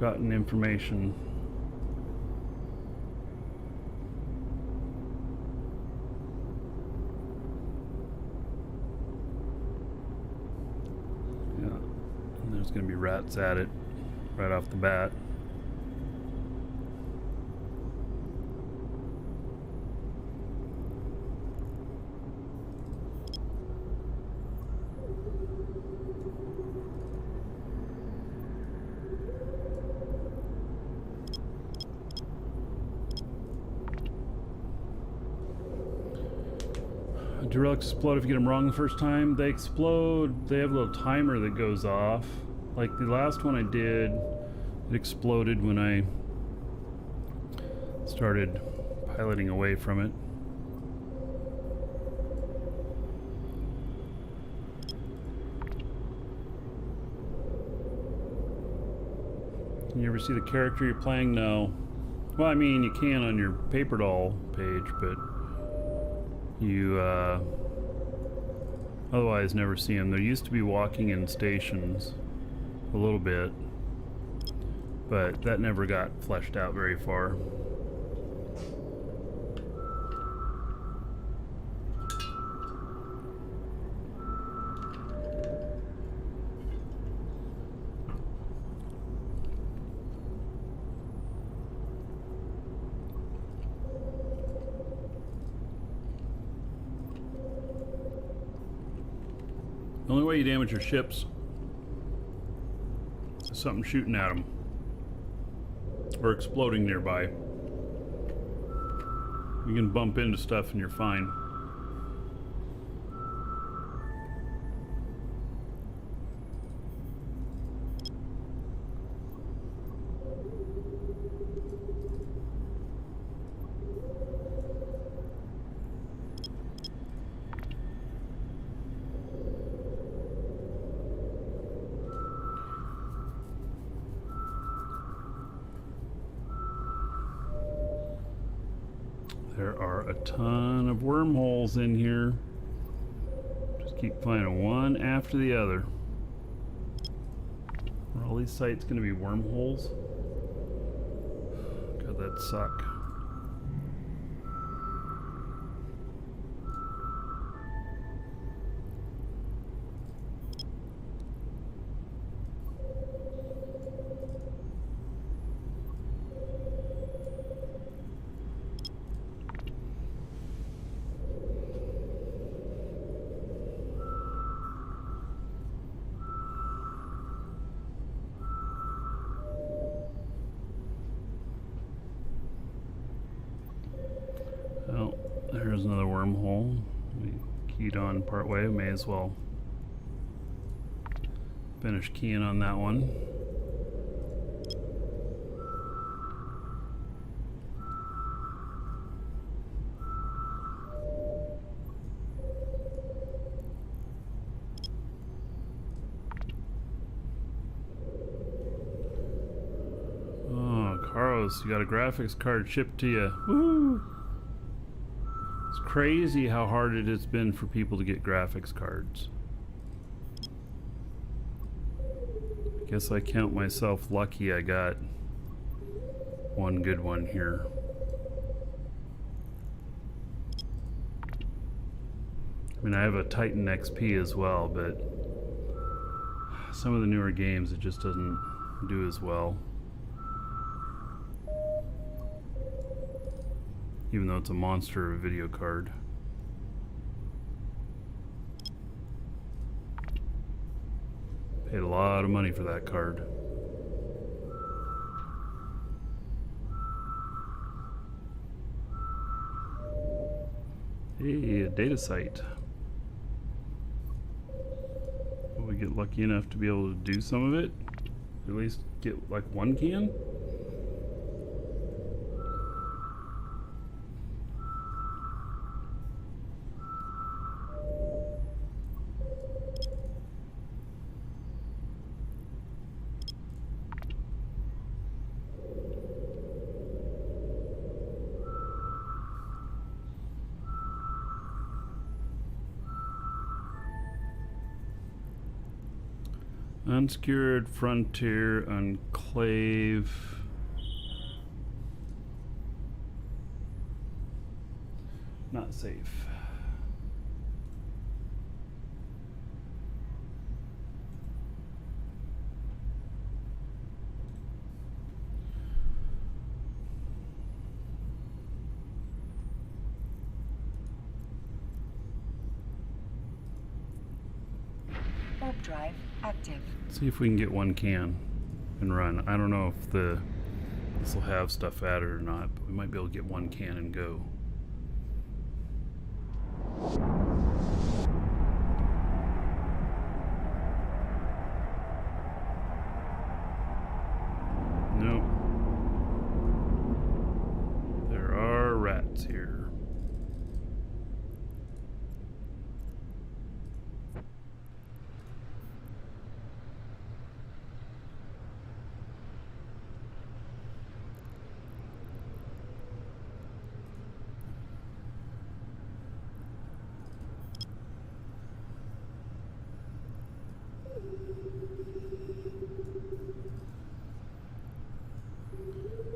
Gotten information. Yeah, and there's gonna be rats at it right off the bat. Do relics explode if you get them wrong the first time? They explode. They have a little timer that goes off. Like the last one I did, it exploded when I started piloting away from it. You ever see the character you're playing? No. Well, I mean, you can on your paper doll page, but you otherwise never see them. There used to be walking in stations a little bit, but that never got fleshed out very far. The only way you damage your ships is something shooting at them or exploding nearby. You can bump into stuff and you're fine. There are a ton of wormholes in here. Just keep finding one after the other. Are all these sites going to be wormholes? God, that'd suck. There's another wormhole. We keyed on partway. May as well finish keying on that one. You got a graphics card shipped to you. Woo! It's crazy how hard it has been for people to get graphics cards. I guess I count myself lucky I got one good one here. I mean, I have a Titan XP as well, but some of the newer games it just doesn't do as well. Even though it's a monster of a video card. Paid a lot of money for that card. Hey, a data site. Will we get lucky enough to be able to do some of it? At least get like one can? Unsecured Frontier Enclave. Not safe. Warp drive active. See if we can get one can and run. I don't know if this will have stuff added or not, but we might be able to get one can and go. Nope. There are rats here.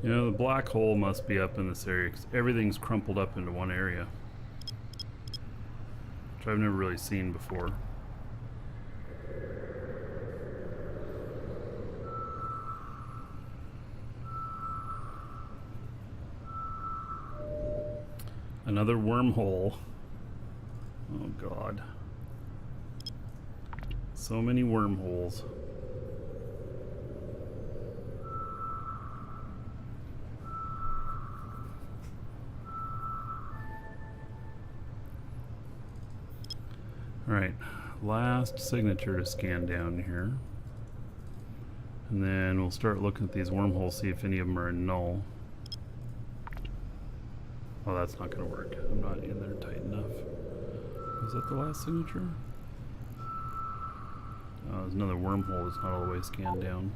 You know, the black hole must be up in this area because everything's crumpled up into one area, which I've never really seen before. Another wormhole. Oh God. So many wormholes. Alright, last signature to scan down here. And then we'll start looking at these wormholes, see if any of them are null. Oh, that's not going to work. I'm not in there tight enough. Is that the last signature? Oh, there's another wormhole that's not all the way scanned down.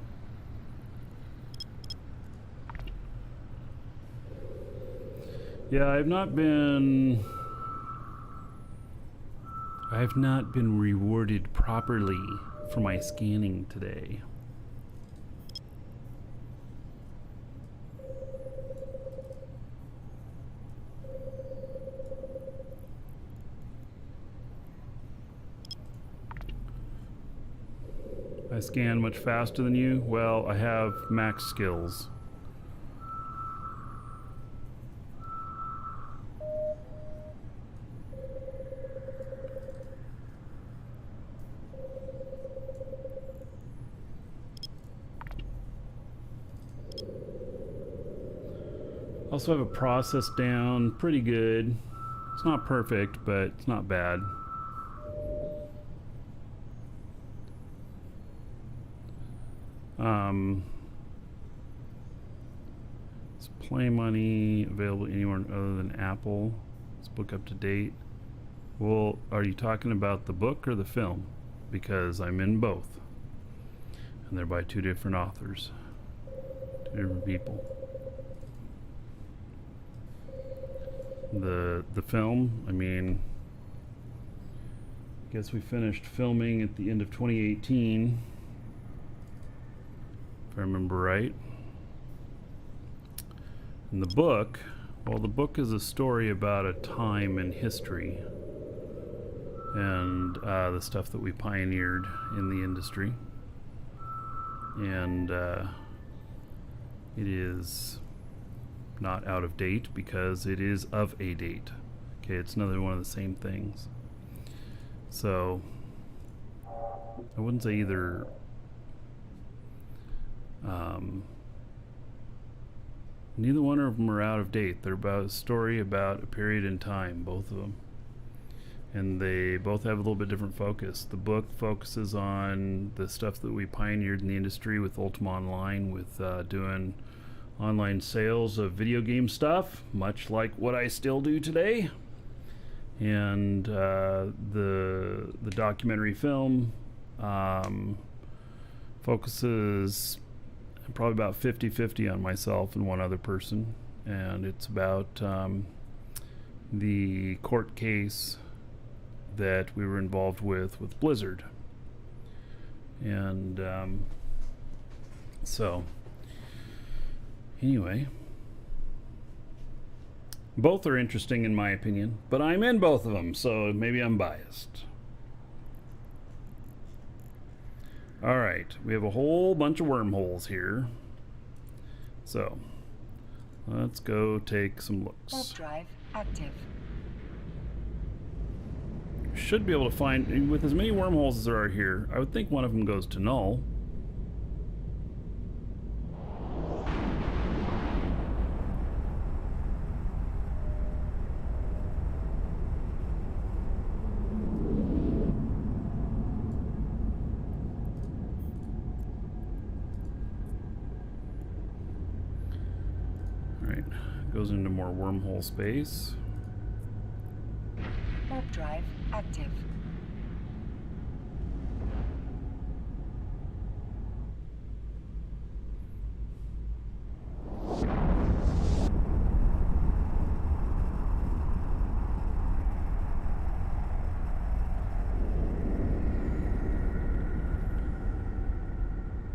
Yeah, I've not been rewarded properly for my scanning today. I scan much faster than you. Well, I have max skills. Also have a process down pretty good. It's not perfect, but it's not bad. Is Play Money available anywhere other than Apple? Is book up to date? Well, are you talking about the book or the film? Because I'm in both. And they're by two different authors. Two different people. The film, I mean, I guess we finished filming at the end of 2018, if I remember right. And the book, well, the book is a story about a time in history and the stuff that we pioneered in the industry. And it is not out of date because it is of a date. Okay, it's another one of the same things. So I wouldn't say either neither one of them are out of date. They're about a story about a period in time, both of them. And they both have a little bit different focus. The book focuses on the stuff that we pioneered in the industry with Ultima Online, with doing online sales of video game stuff, much like what I still do today. And the documentary film focuses probably about 50-50 on myself and one other person, and it's about the court case that we were involved with Blizzard. And so anyway, both are interesting in my opinion, but I'm in both of them, so maybe I'm biased. All right, we have a whole bunch of wormholes here. So let's go take some looks. Warp drive active. Should be able to find, with as many wormholes as there are here, I would think one of them goes to null. Alright, goes into more wormhole space. Warp drive active.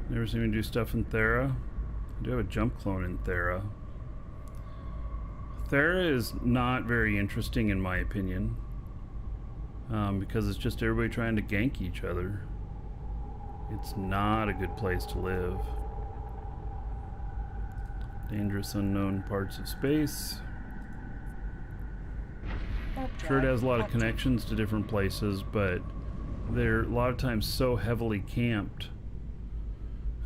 Never seen me do stuff in Thera. I do have a jump clone in Thera. Thera is not very interesting in my opinion, because it's just everybody trying to gank each other. It's not a good place to live. Dangerous unknown parts of space. Sure, it has a lot of connections to different places, but they're a lot of times so heavily camped.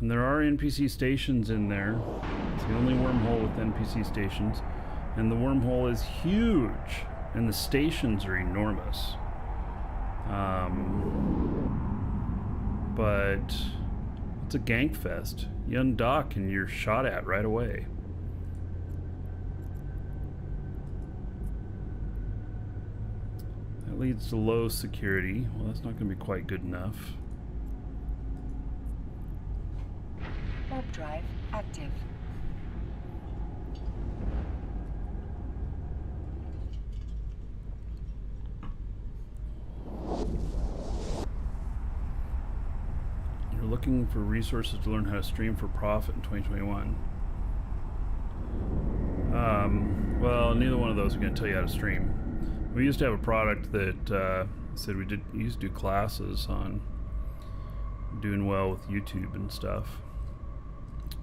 And there are NPC stations in there. It's the only wormhole with NPC stations. And the wormhole is huge, and the stations are enormous. But it's a gank fest. You undock and you're shot at right away. That leads to low security. Well, that's not going to be quite good enough. Warp drive active. You're looking for resources to learn how to stream for profit in 2021. Well, neither one of those are going to tell you how to stream. We used to have a product that said we used to do classes on doing well with YouTube and stuff.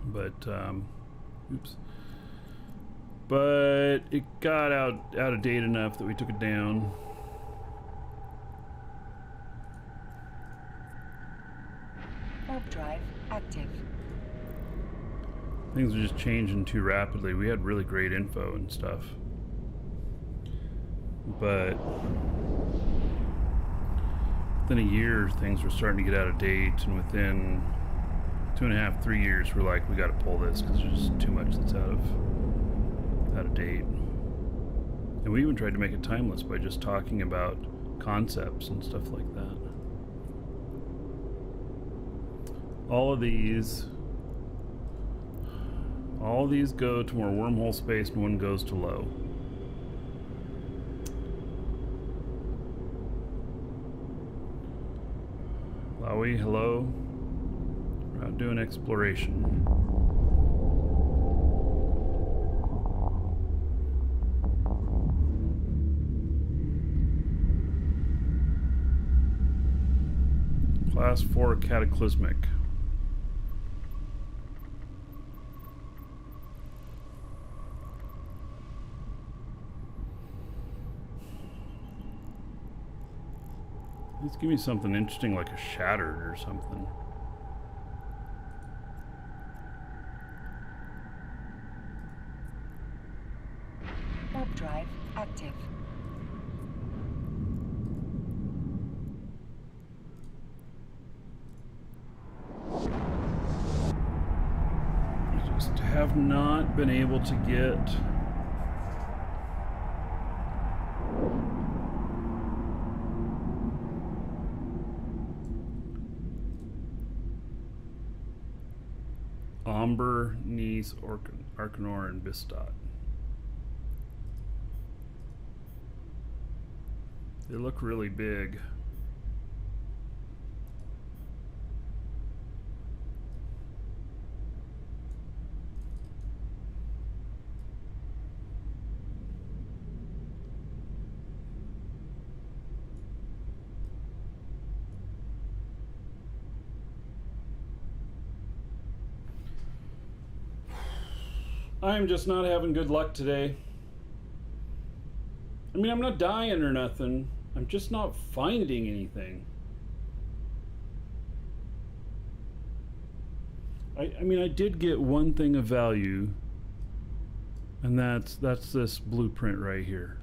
But oops. But it got out of date enough that we took it down. Warp drive active. Things are just changing too rapidly. We had really great info and stuff. but within a year, things were starting to get out of date, and within 2.5, 3 years, we're like, we got to pull this because there's just too much that's out of date. And we even tried to make it timeless by just talking about concepts and stuff like that. All these go to more wormhole space, and one goes to low. Lowy, hello. We're out doing exploration. Class 4 Cataclysmic. Let's give me something interesting like a Shattered or something. Warp drive active. I just have not been able to get Amber, Nice, Arcanor, and Bistot. They look really big. I'm just not having good luck today. I mean, I'm not dying or nothing. I'm just not finding anything. I mean, I did get one thing of value, and that's this blueprint right here.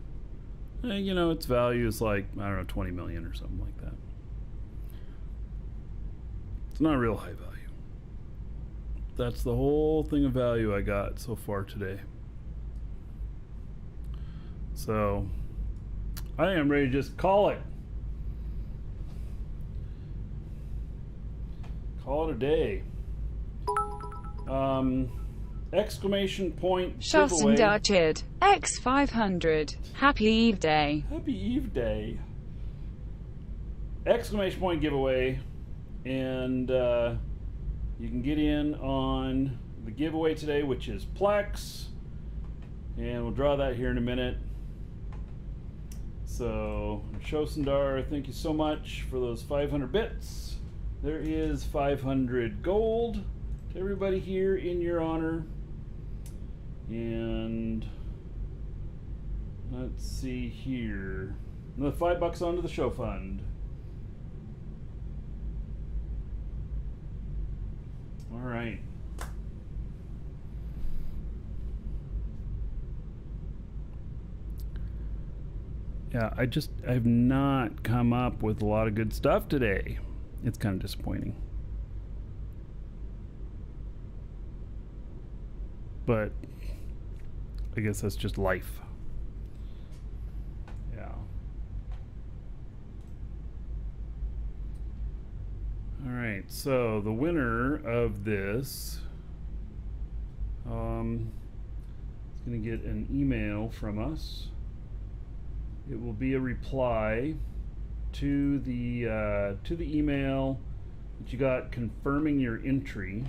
You know, its value is like, I don't know, 20 million or something like that. It's not real high value. That's the whole thing of value I got so far today. So I am ready to just call it. Call it a day. Exclamation point giveaway. Dachid, X500. Happy Eve Day. Happy Eve Day. Exclamation point giveaway. And you can get in on the giveaway today, which is Plex. And we'll draw that here in a minute. So, Shosundar, thank you so much for those 500 bits. There is 500 gold to everybody here in your honor. And let's see here. Another $5 onto the show fund. All right. Yeah, I've not come up with a lot of good stuff today. It's kind of disappointing. But I guess that's just life. Yeah. All right, so the winner of this is going to get an email from us. It will be a reply to the email that you got confirming your entry.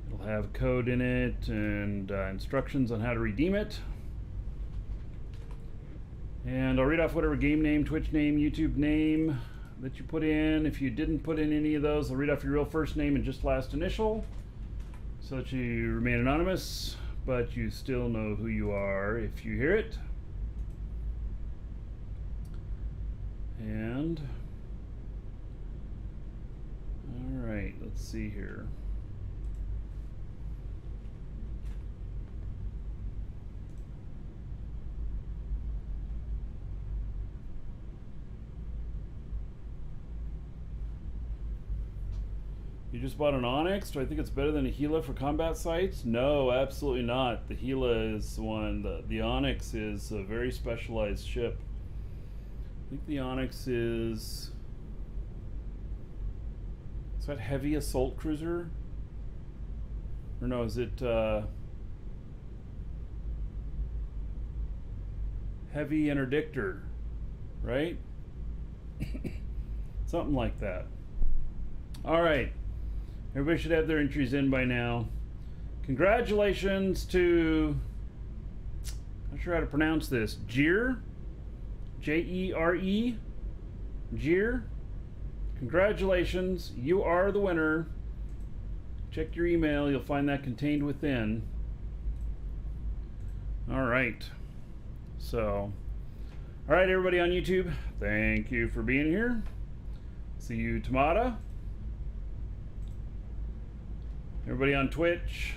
It'll have a code in it and instructions on how to redeem it. And I'll read off whatever game name, Twitch name, YouTube name that you put in. If you didn't put in any of those, I'll read off your real first name and just last initial so that you remain anonymous, but you still know who you are if you hear it. And all right, let's see here. You just bought an Onyx? Do I think it's better than a Gila for combat sites? No, absolutely not. The Gila is one. The Onyx is a very specialized ship. I think the Onyx is that heavy assault cruiser? Or no, is it heavy interdictor, right? Something like that. All right. Everybody should have their entries in by now. Congratulations to, I'm not sure how to pronounce this, Jere? Jere? Jere? Congratulations, you are the winner. Check your email, you'll find that contained within. All right. So, all right, everybody on YouTube, thank you for being here. See you, Tamada. Everybody on Twitch,